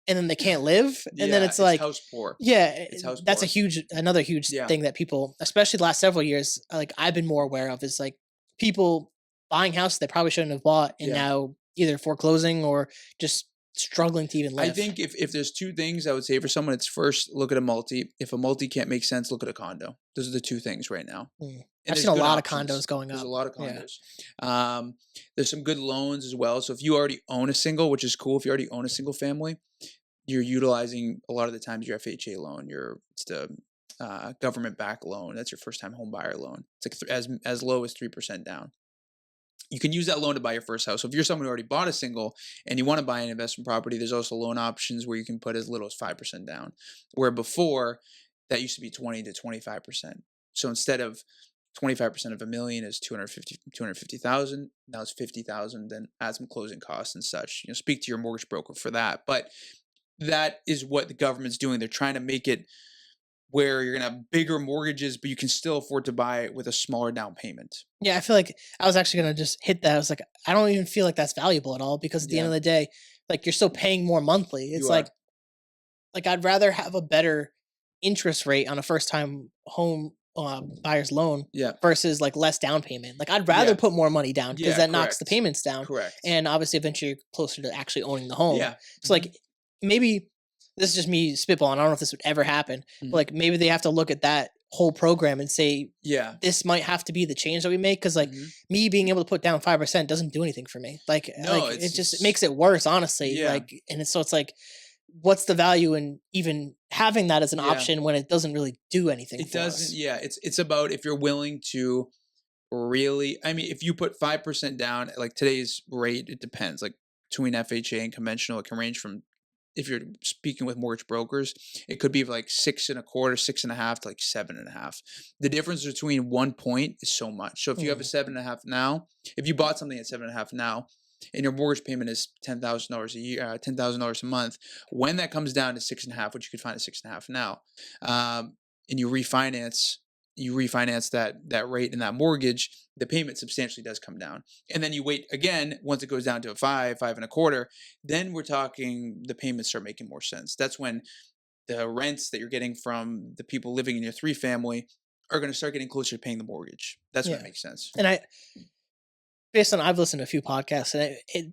Speaker 2: and then they can't live, and then
Speaker 3: Yeah,
Speaker 2: it's like,
Speaker 3: house poor.
Speaker 2: yeah,
Speaker 3: It's house
Speaker 2: that's
Speaker 3: poor.
Speaker 2: another huge
Speaker 3: Yeah.
Speaker 2: thing that people, especially the last several years, like I've been more aware of, is like people buying houses they probably shouldn't have bought, and
Speaker 3: Yeah.
Speaker 2: now either foreclosing or just struggling to even live.
Speaker 3: I think if there's two things I would say for someone, it's first, look at a multi. If a multi can't make sense, look at a condo. Those are the two things right now.
Speaker 2: Mm.
Speaker 3: And
Speaker 2: I've
Speaker 3: there's
Speaker 2: seen a
Speaker 3: good
Speaker 2: lot
Speaker 3: options.
Speaker 2: of condos going
Speaker 3: There's
Speaker 2: up.
Speaker 3: a lot of
Speaker 2: Yeah.
Speaker 3: condos. There's some good loans as well. So if you already own a single, which is cool, if you already own a single family, you're utilizing a lot of the times your FHA loan, it's the government backed loan. That's your first time home buyer loan. It's like as low as 3% down. You can use that loan to buy your first house. So if you're someone who already bought a single and you want to buy an investment property, there's also loan options where you can put as little as 5% down. Where before, that used to be 20 to 25%. So instead of 25% of $1 million is 250,000. Now it's 50,000. Then add some closing costs and such. Speak to your mortgage broker for that. But that is what the government's doing. They're trying to make it where you're gonna have bigger mortgages, but you can still afford to buy it with a smaller down payment.
Speaker 2: Yeah, I feel like I was actually gonna just hit that. I was like, I don't even feel like that's valuable at all, because at the end
Speaker 3: Yeah.
Speaker 2: of the day, like you're still paying more monthly. It's
Speaker 3: You
Speaker 2: like
Speaker 3: are.
Speaker 2: I'd rather have a better interest rate on a first time home buyer's loan
Speaker 3: Yeah.
Speaker 2: versus like less down payment. Like I'd rather
Speaker 3: Yeah.
Speaker 2: put more money down because
Speaker 3: Yeah,
Speaker 2: that knocks the
Speaker 3: correct.
Speaker 2: payments down.
Speaker 3: Correct.
Speaker 2: And obviously eventually you're closer to actually owning the home.
Speaker 3: Yeah.
Speaker 2: So like maybe this is just me spitballing. I don't know if this would ever happen, but like maybe they have to look at that whole program and say,
Speaker 3: Yeah.
Speaker 2: this might have to be the change that we make. Cause like me being able to put down 5% doesn't do anything for me. Like,
Speaker 3: No,
Speaker 2: like
Speaker 3: it's
Speaker 2: it makes it worse, honestly.
Speaker 3: Yeah.
Speaker 2: Like, and it's, so it's like, what's the value in even having that as an
Speaker 3: Yeah.
Speaker 2: option when it doesn't really do anything
Speaker 3: It
Speaker 2: for
Speaker 3: doesn't.
Speaker 2: us?
Speaker 3: Yeah. It's about if you're willing to really, I mean, if you put 5% down, like today's rate, it depends. Like between FHA and conventional, it can range from, if you're speaking with mortgage brokers, it could be like 6.25, 6.5 to like 7.5. The difference between 1 point is so much. So if you have a 7.5 now, if you bought something at 7.5 now, and your mortgage payment is $10,000 a year, $10,000 a month, when that comes down to 6.5, which you could find at 6.5 now, and you refinance that rate and that mortgage, the payment substantially does come down. And then you wait again, once it goes down to a 5.25, then we're talking the payments start making more sense. That's when the rents that you're getting from the people living in your 3-family are going to start getting closer to paying the mortgage. That's when it makes sense.
Speaker 2: And based on, I've listened to a few podcasts, and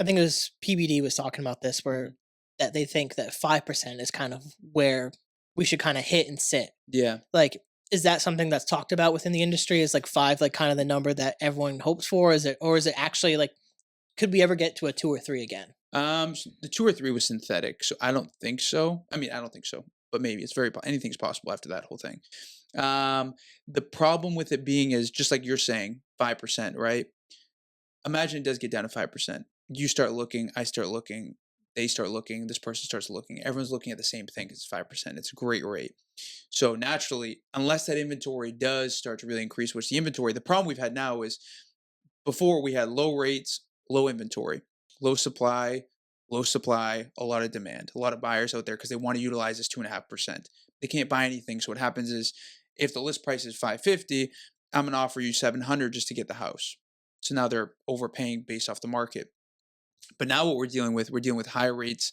Speaker 2: I think it was PBD was talking about this, where that they think that 5% is kind of where we should kind of hit and sit.
Speaker 3: Yeah.
Speaker 2: Like, is that something that's talked about within the industry? Is like 5 like kind of the number that everyone hopes for? Is it actually like, could we ever get to a 2 or 3 again?
Speaker 3: The 2 or 3 was synthetic, so I don't think so. I mean, I don't think so, but maybe it's anything's possible after that whole thing. The problem with it being is just like you're saying, 5%, right? Imagine it does get down to 5%. You start looking, I start looking, they start looking, this person starts looking. Everyone's looking at the same thing. It's 5%. It's a great rate. So naturally, unless that inventory does start to really increase, which the problem we've had now is before we had low rates, low inventory, low supply, a lot of demand, a lot of buyers out there because they want to utilize this 2.5%. They can't buy anything. So what happens is if the list price is $550, I'm going to offer you $700 just to get the house. So now they're overpaying based off the market. But now what we're dealing with high rates,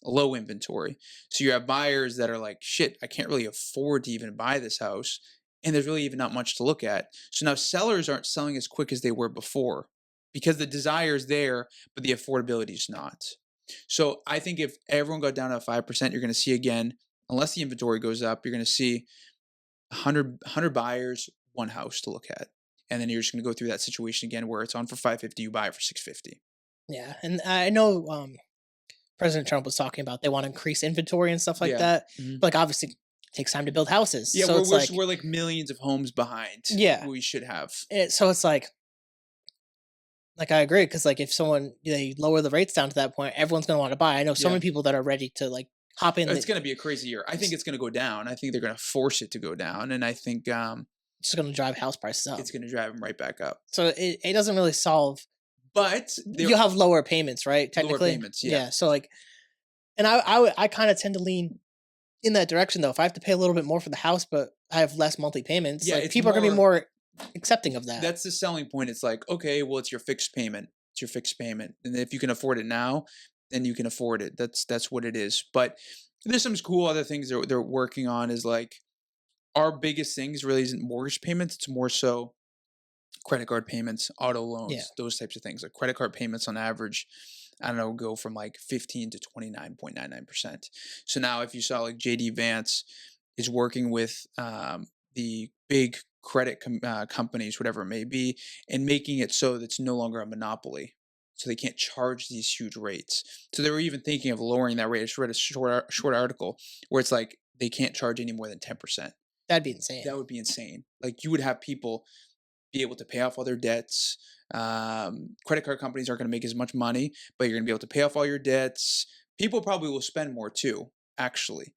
Speaker 3: low inventory. So you have buyers that are like, shit, I can't really afford to even buy this house. And there's really even not much to look at. So now sellers aren't selling as quick as they were before because the desire is there, but the affordability is not. So I think if everyone got down to 5%, you're going to see again, unless the inventory goes up, you're going to see 100 buyers, one house to look at. And then you're just going to go through that situation again where it's on for $550, you buy it for $650.
Speaker 2: Yeah, and I know President Trump was talking about they want to increase inventory and stuff like that. But like obviously, it takes time to build houses.
Speaker 3: Yeah,
Speaker 2: so
Speaker 3: we're like millions of homes behind.
Speaker 2: Yeah,
Speaker 3: we should have.
Speaker 2: So it's like I agree because like if they lower the rates down to that point, everyone's gonna want to buy. I know so many people that are ready to like hop in.
Speaker 3: It's going to be a crazy year. I think it's going to go down. I think they're going to force it to go down, and I think
Speaker 2: it's going to drive house prices up.
Speaker 3: It's going to drive them right back up.
Speaker 2: So it doesn't really solve.
Speaker 3: But
Speaker 2: you have lower payments, right? Technically,
Speaker 3: lower payments. Yeah.
Speaker 2: So like, and I kind of tend to lean in that direction though. If I have to pay a little bit more for the house, but I have less monthly payments, like people are going to be more accepting of that.
Speaker 3: That's the selling point. It's like, okay, well, it's your fixed payment. It's your fixed payment, and if you can afford it now, then you can afford it. That's what it is. But there's some cool other things they're working on. Is like our biggest things really isn't mortgage payments. It's more so credit card payments, auto loans, those types of things. Like credit card payments on average, I don't know, go from like 15 to 29.99%. So now if you saw like JD Vance is working with the big credit companies, whatever it may be, and making it so that it's no longer a monopoly. So they can't charge these huge rates. So they were even thinking of lowering that rate. I just read a short article where it's like they can't charge any more than 10%.
Speaker 2: That'd be insane.
Speaker 3: That would be insane. Like you would have people be able to pay off all their debts. Credit card companies aren't going to make as much money, but you're going to be able to pay off all your debts. People probably will spend more too, actually.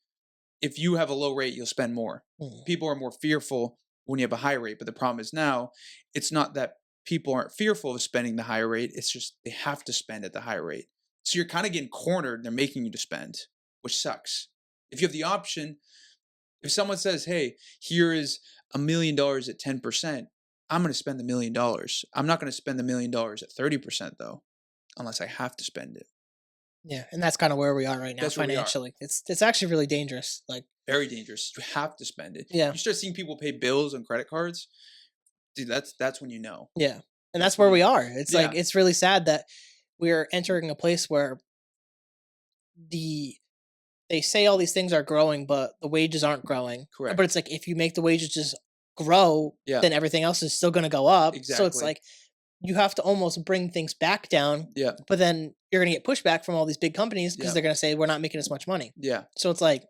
Speaker 3: If you have a low rate, you'll spend more. People are more fearful when you have a high rate, but the problem is now it's not that people aren't fearful of spending the higher rate. It's just they have to spend at the high rate. So you're kind of getting cornered. They're making you to spend, which sucks. If you have the option, if someone says, hey, here is $1 million at 10%, I'm going to spend $1 million. I'm not going to spend $1 million at 30% though, unless I have to spend it.
Speaker 2: Yeah, and that's kind of where we are right now financially. It's actually really dangerous. Like
Speaker 3: Very dangerous. You have to spend it.
Speaker 2: Yeah.
Speaker 3: You start seeing people pay bills on credit cards, dude. That's when you know.
Speaker 2: Yeah. And
Speaker 3: That's
Speaker 2: that's where
Speaker 3: when
Speaker 2: we
Speaker 3: you,
Speaker 2: are. It's like
Speaker 3: yeah,
Speaker 2: it's really sad that we're entering a place where the they say all these things are growing, but the wages aren't growing. But
Speaker 3: correct.
Speaker 2: it's like if you make the wages just grow,
Speaker 3: Yeah,
Speaker 2: then everything else is still going to go up. So it's
Speaker 3: exactly.
Speaker 2: like you have to almost bring things back down,
Speaker 3: Yeah,
Speaker 2: but then you're going to get pushback from all these big companies because
Speaker 3: yeah,
Speaker 2: they're going to say we're not making as much money.
Speaker 3: yeah.
Speaker 2: So it's like,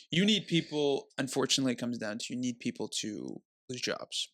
Speaker 3: You need people. Unfortunately, it comes down to you need people to lose jobs.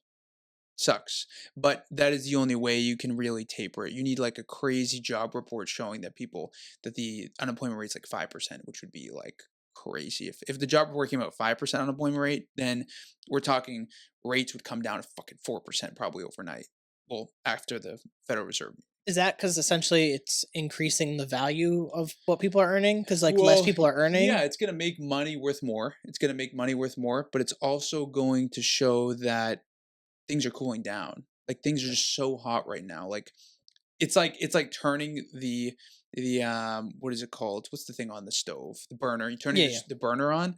Speaker 3: Sucks, but that is the only way you can really taper it. You need like a crazy job report showing that the unemployment rate's like 5%, which would be like crazy. If the job report came out 5% unemployment rate, then we're talking rates would come down to fucking 4% probably overnight. Well, after the Federal Reserve.
Speaker 2: is that because essentially it's increasing the value of what people are earning? Because like less
Speaker 3: Well,
Speaker 2: people are
Speaker 3: yeah,
Speaker 2: earning.
Speaker 3: it's gonna make money worth more. It's gonna make money worth more, but it's also going to show that things are cooling down. Like things are just so hot right now. Like it's like turning the what is it called? What's the thing on the stove? The burner. You're turning
Speaker 2: Yeah, yeah.
Speaker 3: the burner on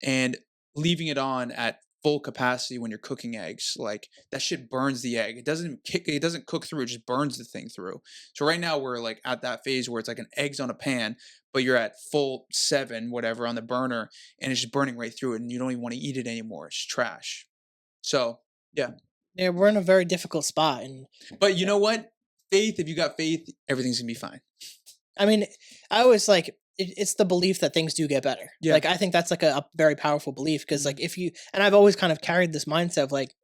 Speaker 3: and leaving it on at full capacity when you're cooking eggs. Like that shit burns the egg. It doesn't cook through, it just burns the thing through. So right now we're like at that phase where it's like an egg's on a pan, but you're at full 7 whatever on the burner and it's just burning right through it and you don't even want to eat it anymore. It's trash. So, yeah.
Speaker 2: Yeah, we're in a very difficult spot, and
Speaker 3: But you know what? Faith, if you got faith, everything's gonna be fine.
Speaker 2: I mean, I always like it's the belief that things do get better.
Speaker 3: Yeah.
Speaker 2: Like I think that's like a very powerful belief because
Speaker 3: Mhm.
Speaker 2: like if you and I've always kind of carried this mindset of like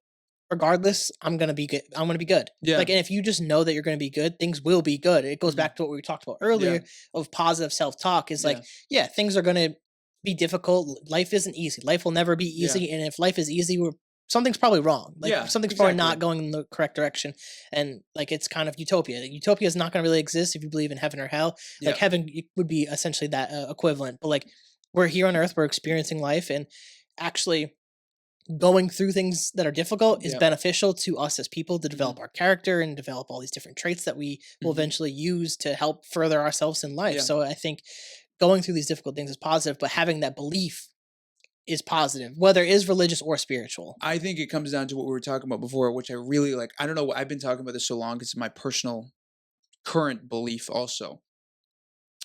Speaker 2: regardless, I'm gonna be good. I'm gonna be good.
Speaker 3: Yeah.
Speaker 2: Like, and if you just know that you're gonna be good, things will be good. It goes
Speaker 3: Mhm.
Speaker 2: back to what we talked about
Speaker 3: Yeah.
Speaker 2: earlier of positive self talk. Is
Speaker 3: Yeah.
Speaker 2: like, yeah, things are gonna be difficult. Life isn't easy. Life will never be
Speaker 3: Yeah.
Speaker 2: easy. And if life is easy, something's probably wrong. Like
Speaker 3: Yeah,
Speaker 2: something's probably not
Speaker 3: exactly.
Speaker 2: going in the correct direction. And like it's kind of utopia. Utopia is not gonna really exist if you believe in heaven or hell. Like
Speaker 3: Yeah.
Speaker 2: heaven would be essentially that equivalent. But like we're here on earth, we're experiencing life, and actually going through things that are difficult is
Speaker 3: Yeah.
Speaker 2: beneficial to us as people to
Speaker 3: Mhm.
Speaker 2: develop our character and develop all these different traits that we will
Speaker 3: Mhm.
Speaker 2: eventually use to help further ourselves in life.
Speaker 3: Yeah.
Speaker 2: So I think going through these difficult things is positive, but having that belief is positive, whether it is religious or spiritual.
Speaker 3: I think it comes down to what we were talking about before, which I really like. I don't know. I've been talking about this so long because it's my personal current belief also.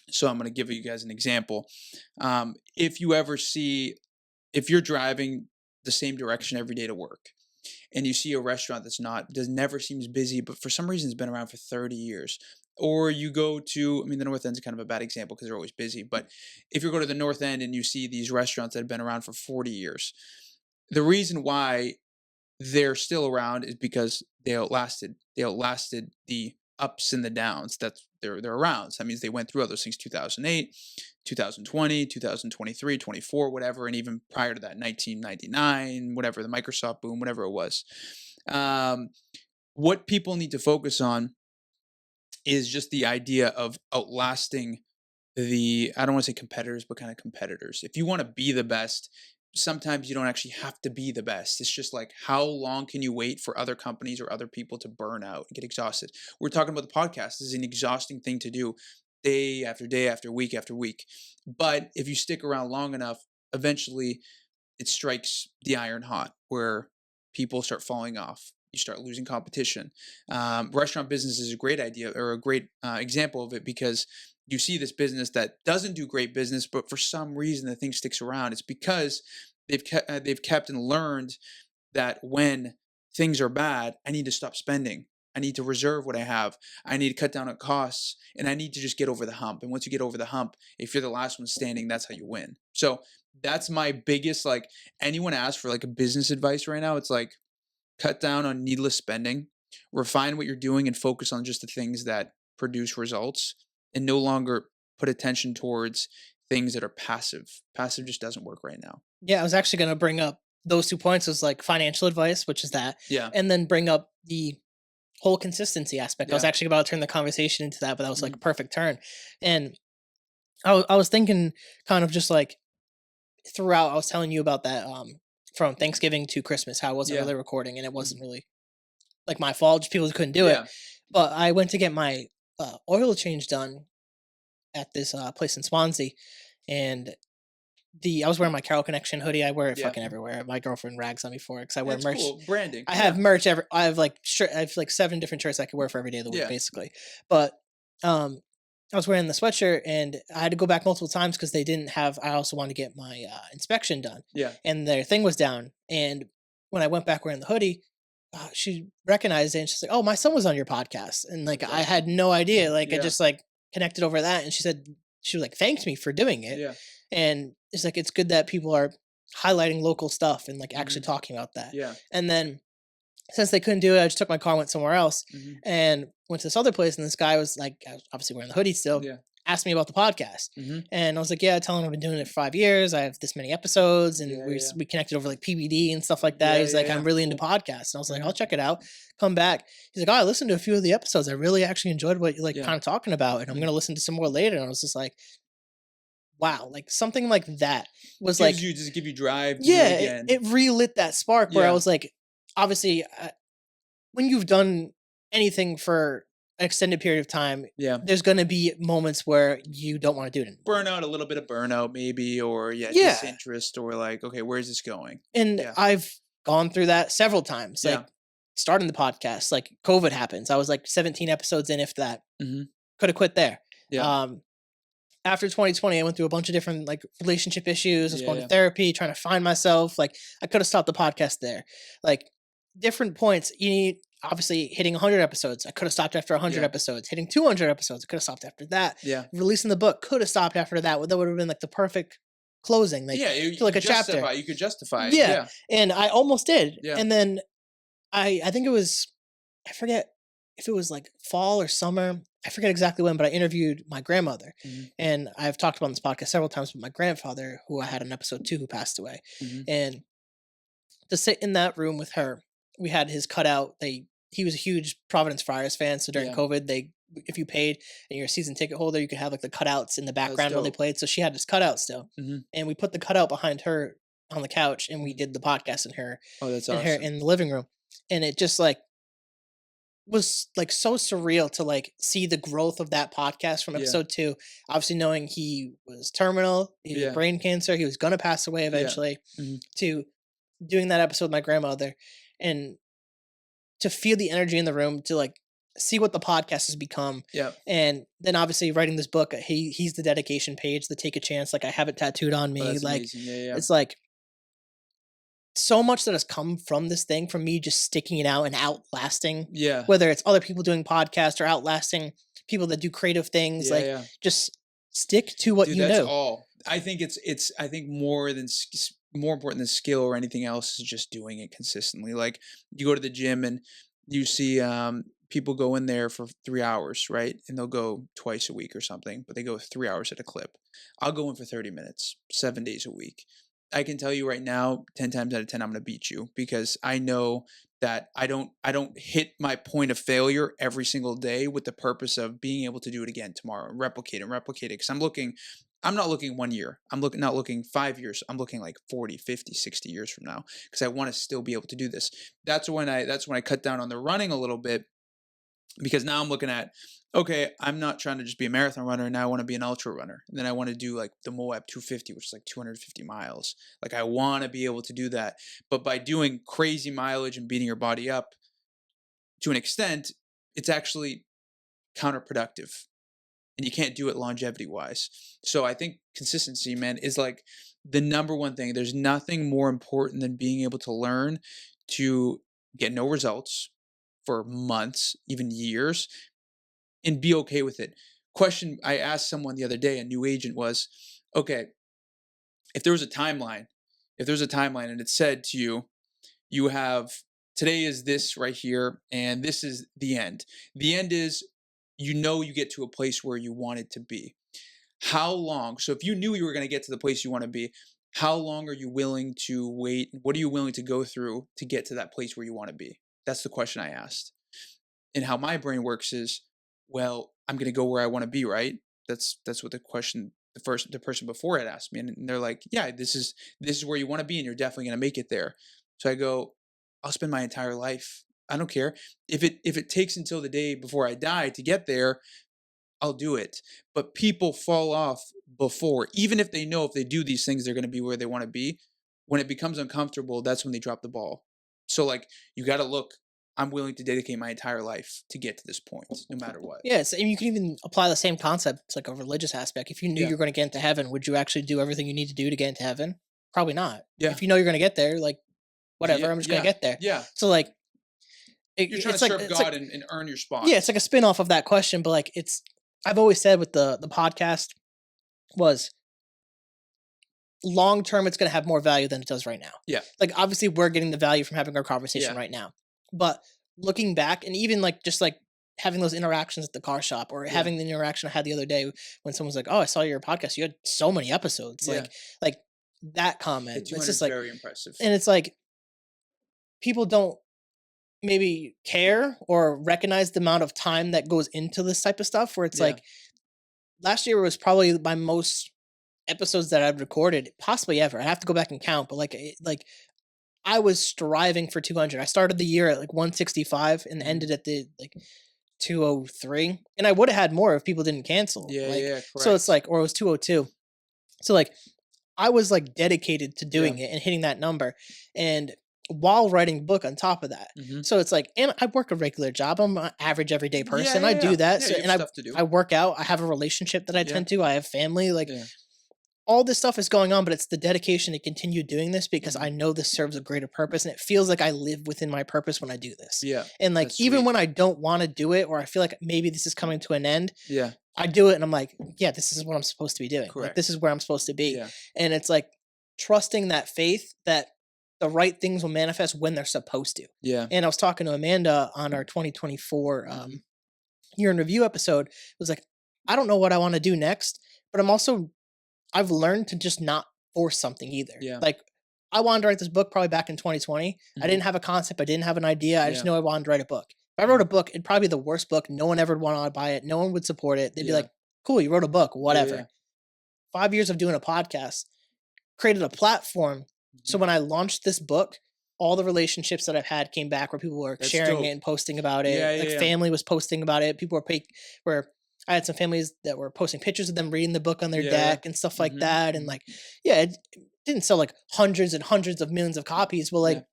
Speaker 3: So I'm going to give you guys an example. If you ever see, if you're driving the same direction every day to work, and you see a restaurant does never seems busy, but for some reason it's been around for 30 years. Or you go to, I mean, the North End's kind of a bad example because they're always busy, but if you go to the North End and you see these restaurants that have been around for 40 years, the reason why they're still around is because they outlasted the ups and the downs. That's they're around. So that means they went through all those things 2008, 2020, 2023, 24, whatever, and even prior to that 1999, whatever, the Microsoft boom, whatever it was. Um, what people need to focus on is just the idea of outlasting I don't want to say competitors, but kind of competitors. If you want to be the best, sometimes you don't actually have to be the best. It's just like how long can you wait for other companies or other people to burn out and get exhausted? We're talking about the podcast. This is an exhausting thing to do day after week after week. But if you stick around long enough, eventually it strikes the iron hot where people start falling off. You start losing competition. Restaurant business is a great idea or a great example of it because you see this business that doesn't do great business, but for some reason the thing sticks around. It's because they've kept and learned that when things are bad, I need to stop spending. I need to reserve what I have. I need to cut down on costs and I need to just get over the hump. And once you get over the hump, if you're the last one standing, that's how you win. So that's my biggest, like, anyone asks for like a business advice right now, it's like cut down on needless spending, refine what you're doing and focus on just the things that produce results and no longer put attention towards things that are passive. Passive just doesn't work right now.
Speaker 2: Yeah, I was actually going to bring up those 2 points was like financial advice, which is that,
Speaker 3: Yeah.
Speaker 2: and then bring up the whole consistency aspect. I was
Speaker 3: Yeah.
Speaker 2: actually about to turn the conversation into that, but that was like
Speaker 3: Mhm.
Speaker 2: a perfect turn. And I was thinking kind of just like throughout, I was telling you about that from Thanksgiving to Christmas, how I wasn't
Speaker 3: Yeah.
Speaker 2: really recording and it
Speaker 3: Mhm.
Speaker 2: wasn't really like my fault, just people couldn't do it.
Speaker 3: Yeah.
Speaker 2: But I went to get my oil change done at this place in Swansea, and I was wearing my Carroll Connection hoodie. I wear it
Speaker 3: Yeah.
Speaker 2: fucking everywhere. My girlfriend rags on me for it because I wear
Speaker 3: That's
Speaker 2: merch.
Speaker 3: cool. Branding.
Speaker 2: I have merch I have like 7 different shirts I can wear for every day of the week,
Speaker 3: Yeah.
Speaker 2: basically. But I was wearing the sweatshirt and I had to go back multiple times because they didn't have. I also wanted to get my inspection done.
Speaker 3: Yeah.
Speaker 2: And their thing was down. And when I went back wearing the hoodie, she recognized it and she's like, "Oh, my son was on your podcast," and like
Speaker 3: That's
Speaker 2: I had no idea. Like I
Speaker 3: Yeah.
Speaker 2: just like connected over that, and she was like, "Thanked me for doing it."
Speaker 3: Yeah.
Speaker 2: And it's like it's good that people are highlighting local stuff and like actually talking about that.
Speaker 3: Yeah.
Speaker 2: And then since they couldn't do it, I just took my car, went somewhere else,
Speaker 3: Mhm.
Speaker 2: and went to this other place. And this guy was like, I was obviously wearing the hoodie still,
Speaker 3: Yeah.
Speaker 2: asked me about the podcast.
Speaker 3: Mhm.
Speaker 2: And I was like, yeah, tell him I've been doing it for 5 years. I have this many episodes, and
Speaker 3: Yeah,
Speaker 2: we connected over like PBD and stuff like that.
Speaker 3: Yeah,
Speaker 2: He's like,
Speaker 3: yeah,
Speaker 2: I'm really into podcasts. And I was like, I'll check it out. Come back. He's like, oh, I listened to a few of the episodes. I really actually enjoyed what you're like
Speaker 3: Yeah.
Speaker 2: kind of talking about, and I'm gonna listen to some more later. And I was just like, wow, like something like that was like,
Speaker 3: give you drive to do
Speaker 2: yeah,
Speaker 3: it again.
Speaker 2: it relit that spark where I
Speaker 3: Yeah.
Speaker 2: was like, obviously, when you've done anything for an extended period of time,
Speaker 3: Yeah.
Speaker 2: there's going to be moments where you don't want to do it anymore.
Speaker 3: Burnout, a little bit of burnout maybe, or
Speaker 2: Yeah.
Speaker 3: disinterest, or like, okay, where's this going?
Speaker 2: And
Speaker 3: Yeah.
Speaker 2: I've gone through that several times.
Speaker 3: Yeah.
Speaker 2: Like starting the podcast, like COVID happens. I was like 17 episodes in, if that.
Speaker 3: Mhm.
Speaker 2: Could have quit there.
Speaker 3: Yeah.
Speaker 2: After 2020, I went through a bunch of different like relationship issues. I was going
Speaker 3: Yeah.
Speaker 2: to therapy, trying to find myself. Like I could have stopped the podcast there. Like different points, you need obviously hitting 100 episodes. I could have stopped after 100
Speaker 3: Yeah.
Speaker 2: episodes. Hitting 200 episodes, I could have stopped after that.
Speaker 3: Yeah.
Speaker 2: Releasing the book, could have stopped after that. That would have been like the perfect closing. Like,
Speaker 3: Yeah. You
Speaker 2: to like a
Speaker 3: could
Speaker 2: chapter.
Speaker 3: You could justify it.
Speaker 2: Yeah.
Speaker 3: Yeah.
Speaker 2: And I almost did.
Speaker 3: Yeah.
Speaker 2: And then I think it was, I forget if it was like fall or summer. I forget exactly when, but I interviewed my grandmother.
Speaker 3: Mhm.
Speaker 2: And I've talked about on this podcast several times with my grandfather, who I had in episode 2, who passed away.
Speaker 3: Mhm.
Speaker 2: And to sit in that room with her, we had his cutout. He was a huge Providence Friars fan, so during
Speaker 3: Yeah.
Speaker 2: COVID, if you paid and you're a season ticket holder, you could have like the cutouts in the background while they
Speaker 3: dope.
Speaker 2: played. So she had this cutout still,
Speaker 3: Mhm.
Speaker 2: and we put the cutout behind her on the couch, and we did the podcast in her
Speaker 3: Oh, that's
Speaker 2: in
Speaker 3: awesome.
Speaker 2: her in the living room, and it just like was like so surreal to like see the growth of that podcast from
Speaker 3: Yeah.
Speaker 2: episode 2. Obviously, knowing he was terminal, he
Speaker 3: Yeah.
Speaker 2: had brain cancer, he was gonna pass away eventually,
Speaker 3: Mhm.
Speaker 2: to doing that episode with my grandmother, and to feel the energy in the room, to like see what the podcast has become.
Speaker 3: Yeah.
Speaker 2: And then obviously writing this book, he's the dedication page, the take a chance. Like I have it tattooed on me.
Speaker 3: Oh, that's
Speaker 2: like
Speaker 3: amazing. Yeah.
Speaker 2: it's like so much that has come from this thing, from me just sticking it out and outlasting,
Speaker 3: Yeah.
Speaker 2: whether it's other people doing podcasts or outlasting people that do creative things.
Speaker 3: Yeah,
Speaker 2: like
Speaker 3: yeah.
Speaker 2: just stick to what
Speaker 3: Dude,
Speaker 2: you
Speaker 3: that's
Speaker 2: know.
Speaker 3: all. I think I think more important than skill or anything else is just doing it consistently. Like you go to the gym and you see people go in there for 3 hours, right? And they'll go twice a week or something, but they go 3 hours at a clip. I'll go in for 30 minutes, 7 days a week. I can tell you right now, 10 times out of 10, I'm going to beat you, because I know that I don't hit my point of failure every single day with the purpose of being able to do it again tomorrow and replicate it. Because I'm not looking 1 year. Not looking 5 years. I'm looking like 40, 50, 60 years from now, because I want to still be able to do this. That's when I cut down on the running a little bit, because now I'm looking at, okay, I'm not trying to just be a marathon runner. Now I want to be an ultra runner. And then I want to do like the Moab 250, which is like 250 miles. Like I want to be able to do that. But by doing crazy mileage and beating your body up to an extent, it's actually counterproductive. And you can't do it longevity wise. So I think consistency, man, is like the number one thing. There's nothing more important than being able to learn to get no results for months, even years, and be okay with it. Question I asked someone the other day, a new agent, was, okay, if there was a timeline and it said to you, you have, today is this right here, and this is the end. The end is, you get to a place where you want it to be. How long? So if you knew you were going to get to the place you want to be, how long are you willing to wait? What are you willing to go through to get to that place where you want to be? That's the question I asked. And how my brain works is, well, I'm going to go where I want to be, right? That's what the question the person before had asked me, and they're like, yeah, this is where you want to be, and you're definitely going to make it there. So I go, I'll spend my entire life. I don't care if it takes until the day before I die to get there. I'll do it. But people fall off before, even if they know if they do these things, they're going to be where they want to be. When it becomes uncomfortable, that's when they drop the ball. So like, you got to look, I'm willing to dedicate my entire life to get to this point, no matter what.
Speaker 2: Yes, and you can even apply the same concept to like a religious aspect. If you knew
Speaker 3: Yeah.
Speaker 2: you're going to get into heaven, would you actually do everything you need to do to get into heaven? Probably not.
Speaker 3: Yeah.
Speaker 2: If you know you're going to get there, like whatever, I'm just going to get there.
Speaker 3: Yeah.
Speaker 2: So like,
Speaker 3: You're trying to serve God and earn your spot.
Speaker 2: Yeah, it's like a spin-off of that question, but like I've always said with the podcast was long term it's going to have more value than it does right now.
Speaker 3: Yeah.
Speaker 2: Like obviously we're getting the value from having our conversation right now. But looking back and even like just like having those interactions at the car shop or having the interaction I had the other day when someone's like, "Oh, I saw your podcast. You had so many episodes." Like that comment. It's just like
Speaker 3: very impressive.
Speaker 2: And it's like people don't maybe care or recognize the amount of time that goes into this type of stuff where it's like last year was probably my most episodes that I've recorded possibly ever. I have to go back and count, but like I was striving for 200. I started the year at like 165 and ended at the like 203, and I would have had more if people didn't cancel.
Speaker 3: Correct.
Speaker 2: So it's like, or it was 202. So like I was like dedicated to doing it and hitting that number, and while writing a book on top of that. So it's like, and I work a regular job. I'm an average everyday person. I do that. So, and I work out. I have a relationship that I tend to. I have family. Like all this stuff is going on, but it's the dedication to continue doing this because I know this serves a greater purpose, and it feels like I live within my purpose when I do this.
Speaker 3: Yeah.
Speaker 2: And like even when I don't want to do it, or I feel like maybe this is coming to an end. I do it, and I'm like, yeah, this is what I'm supposed to be doing. Like, this is where I'm supposed to be. And it's like trusting that faith that the right things will manifest when they're supposed to. And I was talking to Amanda on our 2024 year in review episode. It was like, I don't know what I want to do next, but I've learned to just not force something either. Like I wanted to write this book probably back in 2020. I didn't have a concept. I didn't have an idea. I just know I wanted to write a book. If I wrote a book, it'd probably be the worst book. No one ever would want to buy it. No one would support it. They'd be like, cool, you wrote a book, whatever. 5 years of doing a podcast, created a platform. So when I launched this book, all the relationships that I've had came back where people were sharing it and posting about it. Family was posting about it. People were I had some families that were posting pictures of them reading the book on their deck and stuff like that. And like, it didn't sell like hundreds and hundreds of millions of copies. But like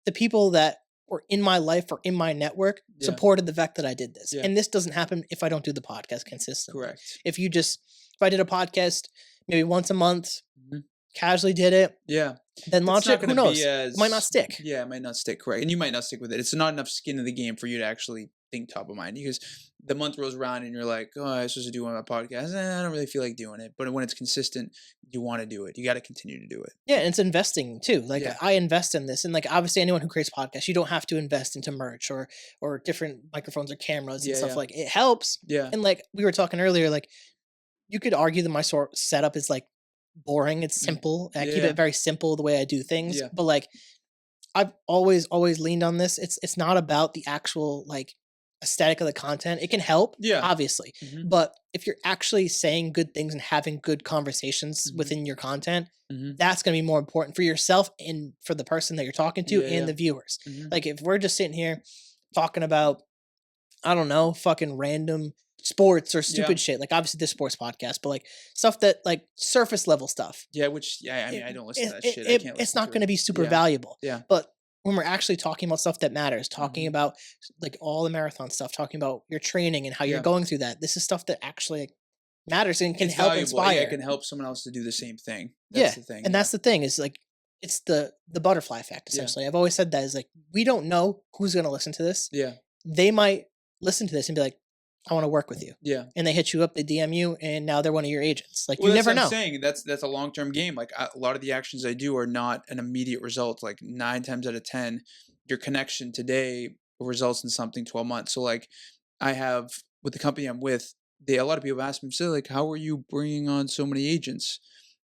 Speaker 2: the people that were in my life or in my network supported the fact that I did this. And this doesn't happen if I don't do the podcast consistently.
Speaker 3: Correct.
Speaker 2: If I did a podcast maybe once a month, casually did it. Then launch it. Who knows? It might not stick.
Speaker 3: It might not stick. Correct. And you might not stick with it. It's not enough skin in the game for you to actually think top of mind, because the month rolls around and you're like, oh, I'm supposed to do one of my podcasts. I don't really feel like doing it. But when it's consistent, you want to do it. You got to continue to do it.
Speaker 2: Yeah. And it's investing too. Like I invest in this. And like, obviously anyone who creates podcasts, you don't have to invest into merch or different microphones or cameras and stuff. Like it helps. And like we were talking earlier, like you could argue that my setup is like boring. It's simple. I keep it very simple the way I do things. But like I've always leaned on this. It's not about the actual like aesthetic of the content. It can help, obviously. But if you're actually saying good things and having good conversations within your content, that's going to be more important for yourself and for the person that you're talking to and the viewers. Like if we're just sitting here talking about, I don't know, fucking random sports or stupid shit, like obviously this sports podcast, but like stuff that like surface level stuff.
Speaker 3: I mean, I don't listen to that shit.
Speaker 2: It's not going to be super valuable. But when we're actually talking about stuff that matters, talking about like all the marathon stuff, talking about your training and how you're going through that, this is stuff that actually matters and can help inspire.
Speaker 3: It can help someone else to do the same thing. That's the thing.
Speaker 2: And that's the thing is like, it's the butterfly effect essentially. I've always said that is like, we don't know who's going to listen to this. They might listen to this and be like, I want to work with you. And they hit you up, they DM you, and now they're one of your agents. Like you never know.
Speaker 3: I'm saying that's a long-term game. Like a lot of the actions I do are not an immediate result. Like 9 times out of 10, your connection today results in something 12 months. So like I have with the company I'm with, a lot of people ask me, so like, how are you bringing on so many agents?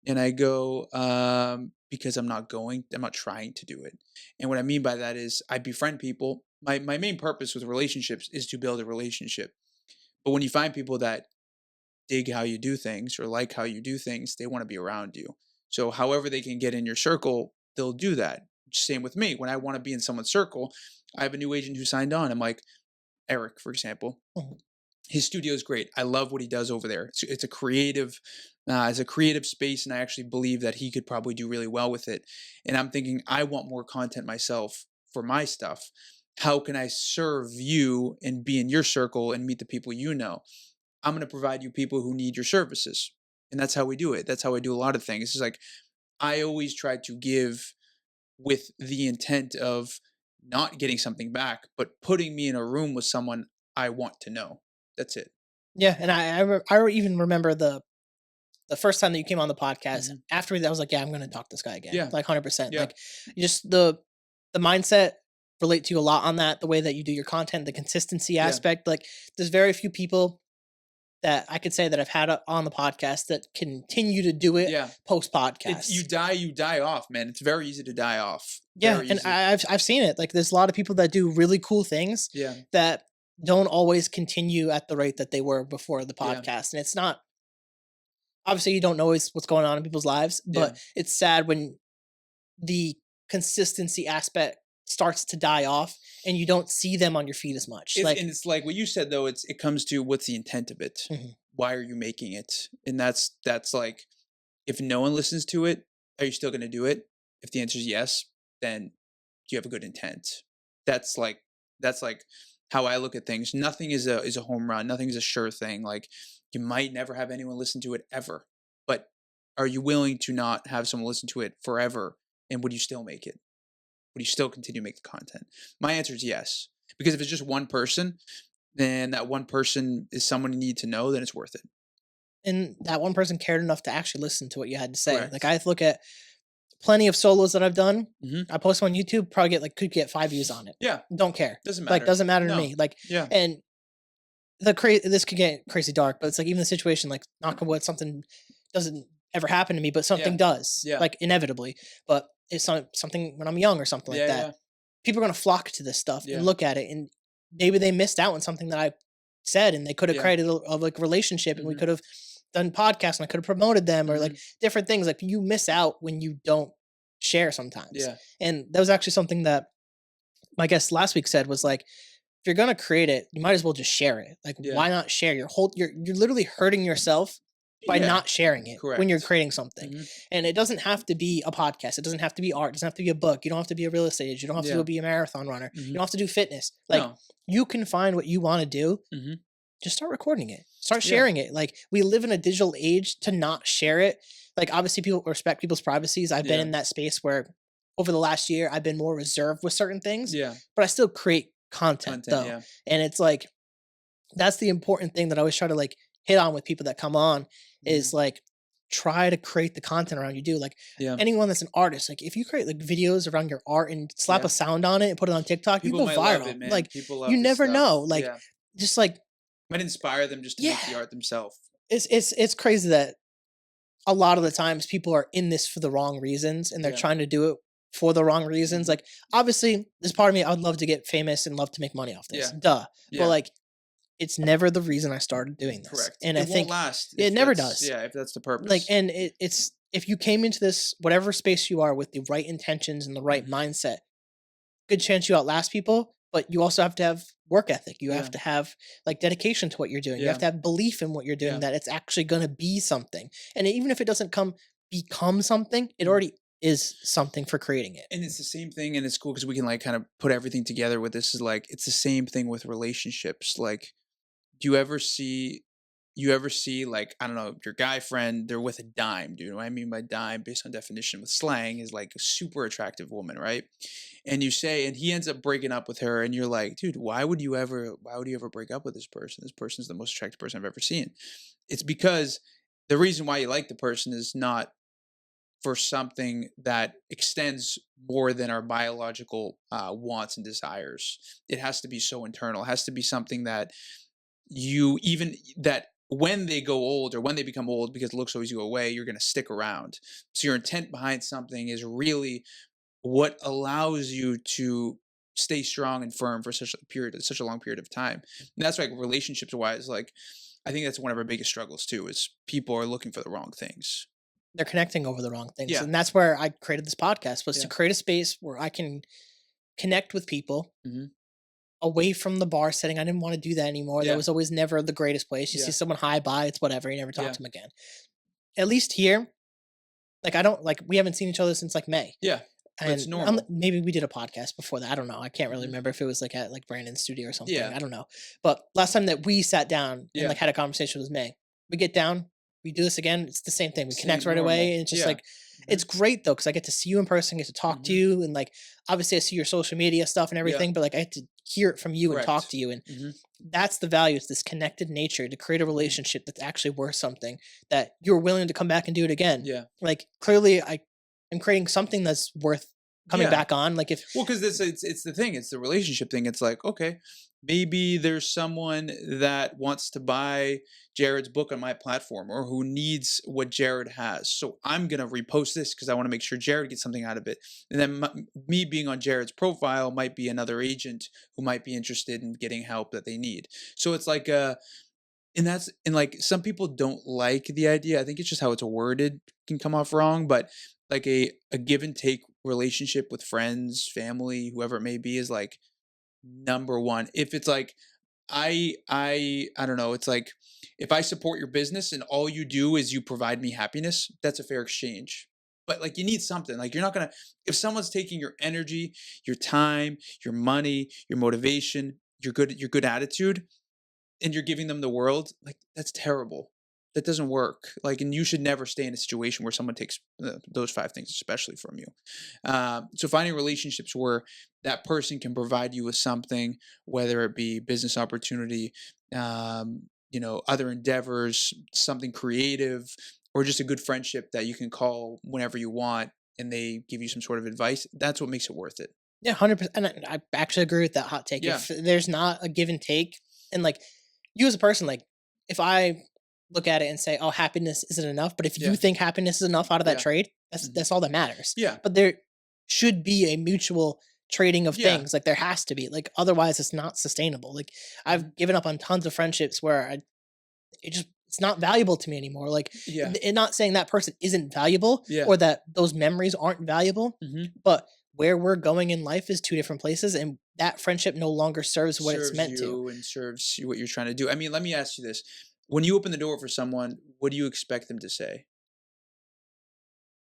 Speaker 3: And I go, because I'm not trying to do it. And what I mean by that is I befriend people. My main purpose with relationships is to build a relationship. But when you find people that dig how you do things or like how you do things, they want to be around you. So however they can get in your circle, they'll do that. Same with me. When I want to be in someone's circle, I have a new agent who signed on. I'm like, Eric, for example. his studio is great. I love what he does over there. It's a creative, space, and I actually believe that he could probably do really well with it. And I'm thinking, I want more content myself for my stuff. How can I serve you and be in your circle and meet the people you know? I'm going to provide you people who need your services, and that's how we do it. That's how I do a lot of things. It's like I always try to give with the intent of not getting something back, but putting me in a room with someone I want to know. That's it.
Speaker 2: Yeah, and I even remember the first time that you came on the podcast.
Speaker 3: Mhm.
Speaker 2: After that, I was like, yeah, I'm gonna talk to this guy again.
Speaker 3: Yeah.
Speaker 2: Like 100%.
Speaker 3: Yeah.
Speaker 2: Like just the mindset relate to you a lot on that. The way that you do your content, the consistency aspect. Like there's very few people that I could say that I've had on the podcast that continue to do it
Speaker 3: Yeah.
Speaker 2: post podcast.
Speaker 3: You die off, man. It's very easy to die off.
Speaker 2: Yeah,
Speaker 3: Very
Speaker 2: and
Speaker 3: easy.
Speaker 2: I've seen it. Like there's a lot of people that do really cool things
Speaker 3: Yeah.
Speaker 2: that don't always continue at the rate that they were before the
Speaker 3: Yeah.
Speaker 2: podcast. And it's not, obviously you don't know always what's going on in people's lives, but
Speaker 3: Yeah.
Speaker 2: it's sad when the consistency aspect starts to die off and you don't see them on your feed as much.
Speaker 3: And it's like what you said though. It comes to what's the intent of it.
Speaker 2: Mhm.
Speaker 3: Why are you making it? And that's like, if no one listens to it, are you still going to do it? If the answer is yes, then do you have a good intent? That's like how I look at things. Nothing is a home run. Nothing is a sure thing. Like you might never have anyone listen to it ever, but are you willing to not have someone listen to it forever? And would you still make it? Would you still continue to make the content? My answer is yes, because if it's just one person, then that one person is someone you need to know. Then it's worth it.
Speaker 2: And that one person cared enough to actually listen to what you had to say.
Speaker 3: Correct.
Speaker 2: Like I look at plenty of solos that I've done.
Speaker 3: Mhm.
Speaker 2: I post them on YouTube, probably could get 5 views on it.
Speaker 3: Yeah,
Speaker 2: Don't care.
Speaker 3: doesn't
Speaker 2: Like
Speaker 3: matter.
Speaker 2: doesn't matter to
Speaker 3: No.
Speaker 2: me. Like
Speaker 3: Yeah.
Speaker 2: and this could get crazy dark, but it's like even the situation, like knock on wood, something doesn't ever happen to me, but something
Speaker 3: Yeah.
Speaker 2: does.
Speaker 3: Yeah.
Speaker 2: Like inevitably. But it's something when I'm young or something like that.
Speaker 3: Yeah.
Speaker 2: People are gonna flock to this stuff
Speaker 3: Yeah.
Speaker 2: and look at it, and maybe they missed out on something that I said, and they could have
Speaker 3: Yeah.
Speaker 2: created a like relationship, and we
Speaker 3: Mhm.
Speaker 2: could have done podcasts, and I could have promoted them, or like
Speaker 3: Mhm.
Speaker 2: different things. Like you miss out when you don't share sometimes.
Speaker 3: Yeah.
Speaker 2: And that was actually something that my guest last week said was like, if you're gonna create it, you might as well just share it. Like,
Speaker 3: Yeah.
Speaker 2: why not share your whole? You're literally hurting yourself by
Speaker 3: Yeah.
Speaker 2: not sharing it when you're
Speaker 3: Correct.
Speaker 2: creating something.
Speaker 3: Mhm.
Speaker 2: And it doesn't have to be a podcast. It doesn't have to be art. It doesn't have to be a book. You don't have to be a real estate agent. You don't have
Speaker 3: Yeah.
Speaker 2: to be a marathon runner. You
Speaker 3: Mhm.
Speaker 2: don't have to do fitness. Like
Speaker 3: No.
Speaker 2: you can find what you want to do.
Speaker 3: Mhm.
Speaker 2: Just start recording it. Start
Speaker 3: Yeah.
Speaker 2: sharing it. Like we live in a digital age to not share it. Like obviously people respect people's privacies. I've been
Speaker 3: Yeah.
Speaker 2: in that space where over the last year I've been more reserved with certain things,
Speaker 3: Yeah.
Speaker 2: but I still create content though.
Speaker 3: Yeah.
Speaker 2: And it's like that's the important thing that I always try to like hit on with people that come on is like try to create the content around you do. Like
Speaker 3: Yeah.
Speaker 2: anyone that's an artist, like if you create like videos around your art and slap
Speaker 3: Yeah.
Speaker 2: a sound on it and put it on TikTok,
Speaker 3: People
Speaker 2: you go
Speaker 3: might
Speaker 2: viral.
Speaker 3: love it, man.
Speaker 2: Like
Speaker 3: People love
Speaker 2: you
Speaker 3: this
Speaker 2: never
Speaker 3: stuff.
Speaker 2: know. Like
Speaker 3: Yeah.
Speaker 2: just like
Speaker 3: Might inspire them just to make the
Speaker 2: Yeah.
Speaker 3: art themselves.
Speaker 2: it's crazy that a lot of the times people are in this for the wrong reasons and they're
Speaker 3: Yeah.
Speaker 2: trying to do it for the wrong reasons.
Speaker 3: Mhm.
Speaker 2: Like obviously there's part of me I would love to get famous and love to make money off this.
Speaker 3: Yeah.
Speaker 2: Duh.
Speaker 3: Yeah.
Speaker 2: But like it's never the reason I started doing this.
Speaker 3: Correct.
Speaker 2: And
Speaker 3: it
Speaker 2: I
Speaker 3: won't
Speaker 2: think
Speaker 3: last.
Speaker 2: it
Speaker 3: if
Speaker 2: never
Speaker 3: that's-
Speaker 2: does.
Speaker 3: Yeah, if that's the purpose.
Speaker 2: like and it's if you came into this whatever space you are with the right intentions and the right
Speaker 3: Mhm.
Speaker 2: mindset, good chance you outlast people, but you also have to have work ethic. You
Speaker 3: Yeah.
Speaker 2: have to have like dedication to what you're doing. You
Speaker 3: Yeah.
Speaker 2: have to have belief in what you're doing
Speaker 3: Yeah.
Speaker 2: that it's actually going to be something. And even if it doesn't become something, it
Speaker 3: Mhm.
Speaker 2: already is something for creating it.
Speaker 3: And it's the same thing, and it's cool because we can like kind of put everything together with this. Is like it's the same thing with relationships. Like, do you ever see like, I don't know, your guy friend, they're with a dime, dude. What I mean by dime, based on definition with slang, is like a super attractive woman, right? And he ends up breaking up with her, and you're like, dude, why would you ever break up with this person? This person's the most attractive person I've ever seen. It's because the reason why you like the person is not for something that extends more than our biological wants and desires. It has to be so internal. It has to be something that that when they go old or when they become old, because looks always go away, you're going to stick around. So your intent behind something is really what allows you to stay strong and firm for such a long period of time. And that's like relationships wise, like I think that's one of our biggest struggles too, is people are looking for the wrong things.
Speaker 2: They're connecting over the wrong things.
Speaker 3: Yeah.
Speaker 2: And that's where I created this podcast was
Speaker 3: Yeah.
Speaker 2: to create a space where I can connect with people
Speaker 3: Mhm.
Speaker 2: away from the bar setting. I didn't want to do that anymore.
Speaker 3: Yeah.
Speaker 2: That was always never the greatest place. You
Speaker 3: Yeah.
Speaker 2: see someone high by, it's whatever. You never talk
Speaker 3: Yeah.
Speaker 2: to them again. At least here, like I don't like we haven't seen each other since like May.
Speaker 3: Yeah. But it's
Speaker 2: And
Speaker 3: normal.
Speaker 2: maybe we did a podcast before that. I don't know. I can't really
Speaker 3: Mhm.
Speaker 2: remember if it was like at like Brandon's studio or something.
Speaker 3: Yeah.
Speaker 2: I don't know. But last time that we sat down and
Speaker 3: Yeah.
Speaker 2: like had a conversation was May. We get down, we do this again. It's the same thing. We connect
Speaker 3: Same
Speaker 2: right away,
Speaker 3: normal.
Speaker 2: and it's just
Speaker 3: Yeah.
Speaker 2: like it's great though because I get to see you in person, get to talk to
Speaker 3: Mhm.
Speaker 2: you, and like obviously I see your social media stuff and everything, but like I get to hear it from you and talk
Speaker 3: Correct.
Speaker 2: to you, and
Speaker 3: Mhm.
Speaker 2: that's the value. It's this connected nature to create a relationship that's actually worth something that you're willing to come back and do it again.
Speaker 3: Yeah.
Speaker 2: Like clearly, I am creating something that's worth coming
Speaker 3: Yeah.
Speaker 2: back on. Like if
Speaker 3: Well, because it's the thing. It's the relationship thing. It's like, okay, maybe there's someone that wants to buy Jared's book on my platform or who needs what Jared has. So I'm gonna repost this because I want to make sure Jared gets something out of it. And then me being on Jared's profile might be another agent who might be interested in getting help that they need. So it's like and like some people don't like the idea. I think it's just how it's worded can come off wrong, but like a give and take relationship with friends, family, whoever it may be is like number one. If it's like I don't know, it's like if I support your business and all you do is you provide me happiness, that's a fair exchange. But like you need something. Like you're not gonna if someone's taking your energy, your time, your money, your motivation, your good attitude, and you're giving them the world, like that's terrible. That doesn't work. Like, and you should never stay in a situation where someone takes those five things, especially from you. So finding relationships where that person can provide you with something, whether it be business opportunity, other endeavors, something creative, or just a good friendship that you can call whenever you want, and they give you some sort of advice. That's what makes it worth it.
Speaker 2: Yeah, 100%. And I actually agree with that hot take.
Speaker 3: Yeah.
Speaker 2: If there's not a give and take, and like you as a person, like if I look at it and say, "Oh, happiness isn't enough," but if
Speaker 3: Yeah.
Speaker 2: you think happiness is enough out of that
Speaker 3: Yeah.
Speaker 2: trade,
Speaker 3: Mhm.
Speaker 2: that's all that matters.
Speaker 3: Yeah.
Speaker 2: But there should be a mutual trading of
Speaker 3: Yeah.
Speaker 2: things. Like there has to be. Like otherwise, it's not sustainable. Like I've given up on tons of friendships where it's not valuable to me anymore. Like
Speaker 3: Yeah.
Speaker 2: and not saying that person isn't valuable
Speaker 3: Yeah.
Speaker 2: or that those memories aren't valuable,
Speaker 3: Mhm.
Speaker 2: but where we're going in life is two different places, and that friendship no longer serves what it's meant to.
Speaker 3: You and serves you what you're trying to do. I mean, let me ask you this. When you open the door for someone, what do you expect them to say?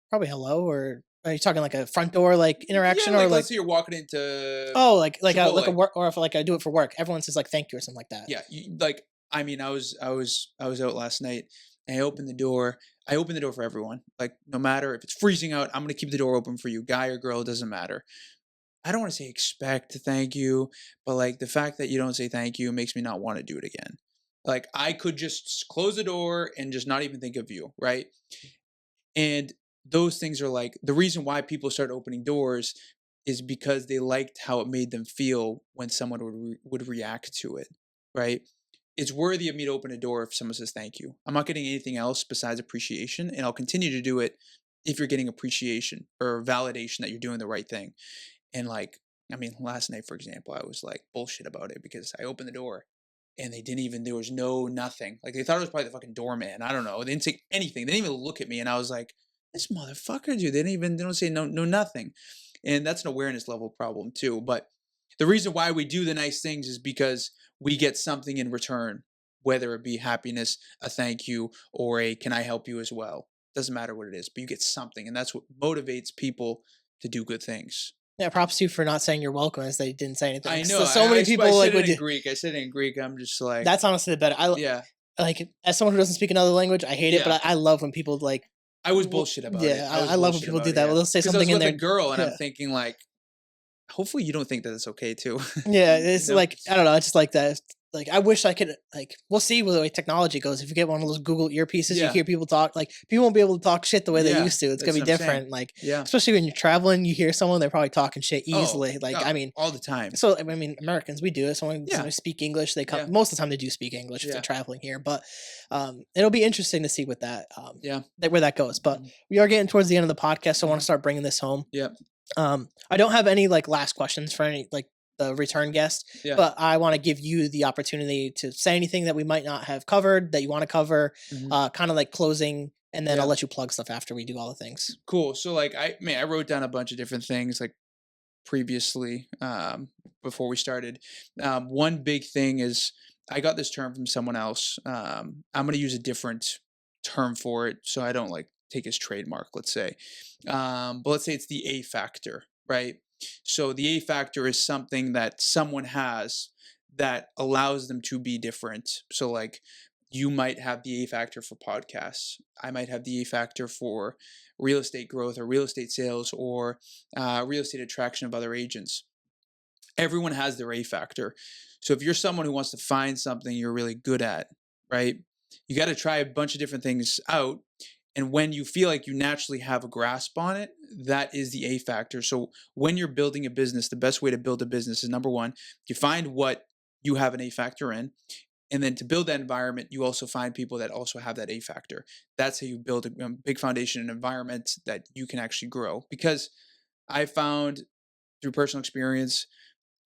Speaker 2: Probably hello, or are you talking like a front door like interaction,
Speaker 3: Yeah,
Speaker 2: or
Speaker 3: like
Speaker 2: like
Speaker 3: let's say you're walking into
Speaker 2: oh like a
Speaker 3: Chipotle.
Speaker 2: work, or if like I do it for work, everyone says like thank you or something like that.
Speaker 3: Yeah, like I mean, I was out last night and I opened the door. I opened the door for everyone. Like no matter if it's freezing out, I'm gonna keep the door open for you, guy or girl, it doesn't matter. I don't want to say expect to thank you, but like the fact that you don't say thank you makes me not want to do it again. Like I could just close the door and just not even think of you, right? And those things are like the reason why people start opening doors is because they liked how it made them feel when someone would react to it, right? It's worthy of me to open a door if someone says thank you. I'm not getting anything else besides appreciation, and I'll continue to do it if you're getting appreciation or validation that you're doing the right thing. And like, I mean, last night, for example, I was like bullshit about it because I opened the door and they didn't even, there was no nothing. Like they thought it was probably the fucking doorman. I don't know. They didn't say anything. They didn't even look at me. And I was like, this motherfucker, dude. They don't say no, nothing. And that's an awareness level problem too. But the reason why we do the nice things is because we get something in return, whether it be happiness, a thank you, or a can I help you as well. Doesn't matter what it is, but you get something. And that's what motivates people to do good things.
Speaker 2: Yeah, props to you for not saying you're welcome as they didn't say anything.
Speaker 3: I know.
Speaker 2: So many people
Speaker 3: I
Speaker 2: like
Speaker 3: said
Speaker 2: would
Speaker 3: it in
Speaker 2: do.
Speaker 3: Greek. I said it in Greek. I'm just like,
Speaker 2: That's honestly the better.
Speaker 3: yeah.
Speaker 2: Like as someone who doesn't speak another language, I hate it,
Speaker 3: Yeah.
Speaker 2: but I love when people like.
Speaker 3: I was bullshit about it.
Speaker 2: Yeah, I love when people do that.
Speaker 3: Yeah.
Speaker 2: Well, they'll say
Speaker 3: 'Cause
Speaker 2: something
Speaker 3: I
Speaker 2: in
Speaker 3: was
Speaker 2: there.
Speaker 3: with a girl, and
Speaker 2: Yeah.
Speaker 3: I'm thinking like, hopefully you don't think that it's okay too.
Speaker 2: Yeah, it's
Speaker 3: know?
Speaker 2: like I don't know. It's just like that. Like I wish I could. Like we'll see where the way technology goes. If you get one of those Google earpieces, you
Speaker 3: Yeah.
Speaker 2: hear people talk. Like people won't be able to talk shit the way they
Speaker 3: Yeah,
Speaker 2: used to. It's gonna
Speaker 3: that's
Speaker 2: be
Speaker 3: what I'm saying.
Speaker 2: different. Like
Speaker 3: Yeah.
Speaker 2: especially when you're traveling, you hear someone they're probably talking shit easily. Like
Speaker 3: Oh,
Speaker 2: I mean,
Speaker 3: all the time.
Speaker 2: so I mean, Americans we do it. Someone
Speaker 3: Yeah.
Speaker 2: speak English. They come
Speaker 3: Yeah.
Speaker 2: most of the time. They do speak English if
Speaker 3: Yeah.
Speaker 2: they're traveling here. But it'll be interesting to see what that
Speaker 3: Yeah.
Speaker 2: where that goes. But
Speaker 3: Mhm.
Speaker 2: we are getting towards the end of the podcast, so I want
Speaker 3: Mhm.
Speaker 2: to start bringing this home.
Speaker 3: Yeah.
Speaker 2: I don't have any like last questions for any like the return guest,
Speaker 3: Yeah.
Speaker 2: but I want to give you the opportunity to say anything that we might not have covered that you want to cover,
Speaker 3: Mhm.
Speaker 2: kind of like closing, and then
Speaker 3: Yeah.
Speaker 2: I'll let you plug stuff after we do all the things.
Speaker 3: Cool. So like I wrote down a bunch of different things like previously before we started. One big thing is I got this term from someone else. I'm going to use a different term for it so I don't like take his trademark, let's say. But let's say it's the A factor, right? So the A factor is something that someone has that allows them to be different. So like you might have the A factor for podcasts. I might have the A factor for real estate growth or real estate sales or real estate attraction of other agents. Everyone has their A factor. So if you're someone who wants to find something you're really good at, right? You got to try a bunch of different things out. And when you feel like you naturally have a grasp on it, that is the A factor. So when you're building a business, the best way to build a business is number one, you find what you have an A factor in. And then to build that environment, you also find people that also have that A factor. That's how you build a big foundation, an environment that you can actually grow. Because I found through personal experience,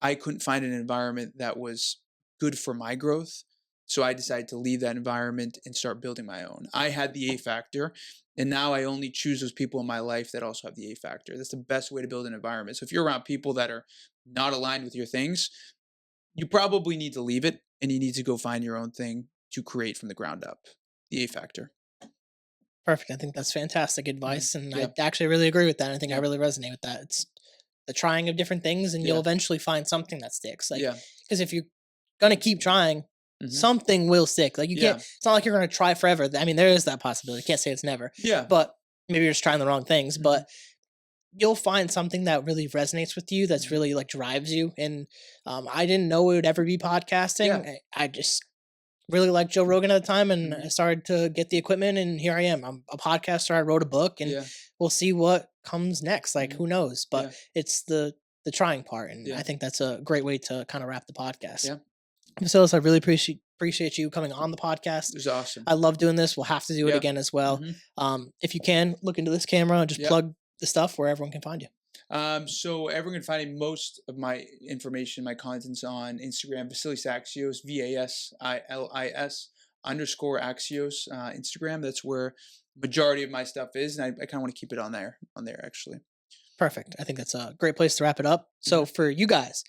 Speaker 3: I couldn't find an environment that was good for my growth. So I decided to leave that environment and start building my own. I had the A factor, and now I only choose those people in my life that also have the A factor. That's the best way to build an environment. So if you're around people that are not aligned with your things, you probably need to leave it and you need to go find your own thing to create from the ground up. The A factor.
Speaker 2: Perfect. I think that's fantastic advice. And
Speaker 3: Yeah.
Speaker 2: I actually really agree with that. I think I
Speaker 3: Yeah.
Speaker 2: really resonate with that. It's the trying of different things, and you'll
Speaker 3: Yeah.
Speaker 2: eventually find something that sticks. Like,
Speaker 3: Yeah.
Speaker 2: because if you're going to keep trying,
Speaker 3: Mhm.
Speaker 2: something will stick. Like, you
Speaker 3: Yeah.
Speaker 2: can't, it's not like you're going to try forever. I mean, there is that possibility. Can't say it's never,
Speaker 3: Yeah.
Speaker 2: but maybe you're just trying the wrong things.
Speaker 3: Mhm.
Speaker 2: But you'll find something that really resonates with you, that's
Speaker 3: Mhm.
Speaker 2: really like drives you. And I didn't know it would ever be podcasting.
Speaker 3: Yeah.
Speaker 2: I just really liked Joe Rogan at the time, and I
Speaker 3: Mhm.
Speaker 2: started to get the equipment, and here I am. I'm a podcaster. I wrote a book, and
Speaker 3: Yeah.
Speaker 2: we'll see what comes next. Like,
Speaker 3: Mhm.
Speaker 2: who knows? But
Speaker 3: Yeah.
Speaker 2: it's the trying part, and
Speaker 3: Yeah.
Speaker 2: I think that's a great way to kind of wrap the podcast.
Speaker 3: Yeah.
Speaker 2: Vasilis, I really appreciate you coming on the podcast.
Speaker 3: It was awesome.
Speaker 2: I love doing this. We'll have to do it
Speaker 3: Yeah.
Speaker 2: again as well.
Speaker 3: Mhm.
Speaker 2: If you can, look into this camera and just
Speaker 3: Yeah.
Speaker 2: plug the stuff where everyone can find you.
Speaker 3: So everyone can find most of my information, my content's on Instagram, Vasilis Axios, VASILIS_Axios, Instagram. That's where majority of my stuff is, and I kind of want to keep it on there actually.
Speaker 2: Perfect. I think that's a great place to wrap it up. So for you guys,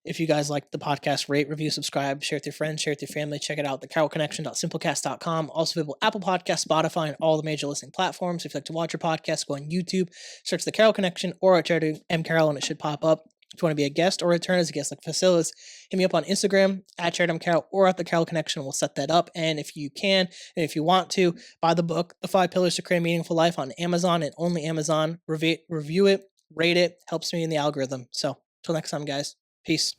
Speaker 2: if you guys like the podcast, rate, review, subscribe, share with your friends, share with your family. Check it out, thecarrollconnection.simplecast.com. Also available Apple Podcasts, Spotify, and all the major listening platforms. If you'd like to watch your podcast, go on YouTube, search The Carroll Connection or at Jared M. Carroll, and it should pop up. If you want to be a guest or return as a guest like Vasilis, hit me up on Instagram at Jared M. Carroll or at The Carroll Connection. We'll set that up. And if you can, and if you want to, buy the book, The 5 Pillars to Create a Meaningful Life, on Amazon and only Amazon. Review it, rate it, helps me in the algorithm. So until next time, guys, peace.